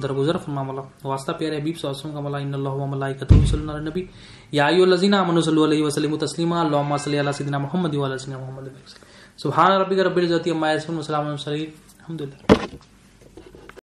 درگزر فرما. مولا واسطہ پیارے حبیب صلی اللہ علیہ وسلم کا، مولا ان اللہ و ملائکتہ یصلون علی النبی یا ایھا الذین آمنوا صلوا علیہ وسلموا تسلیما اللهم صل علی سیدنا محمد و علی سیدنا محمد. سبحان ربک رب العزۃ عما یصفون وسلام علی المرسلین الحمد للہ.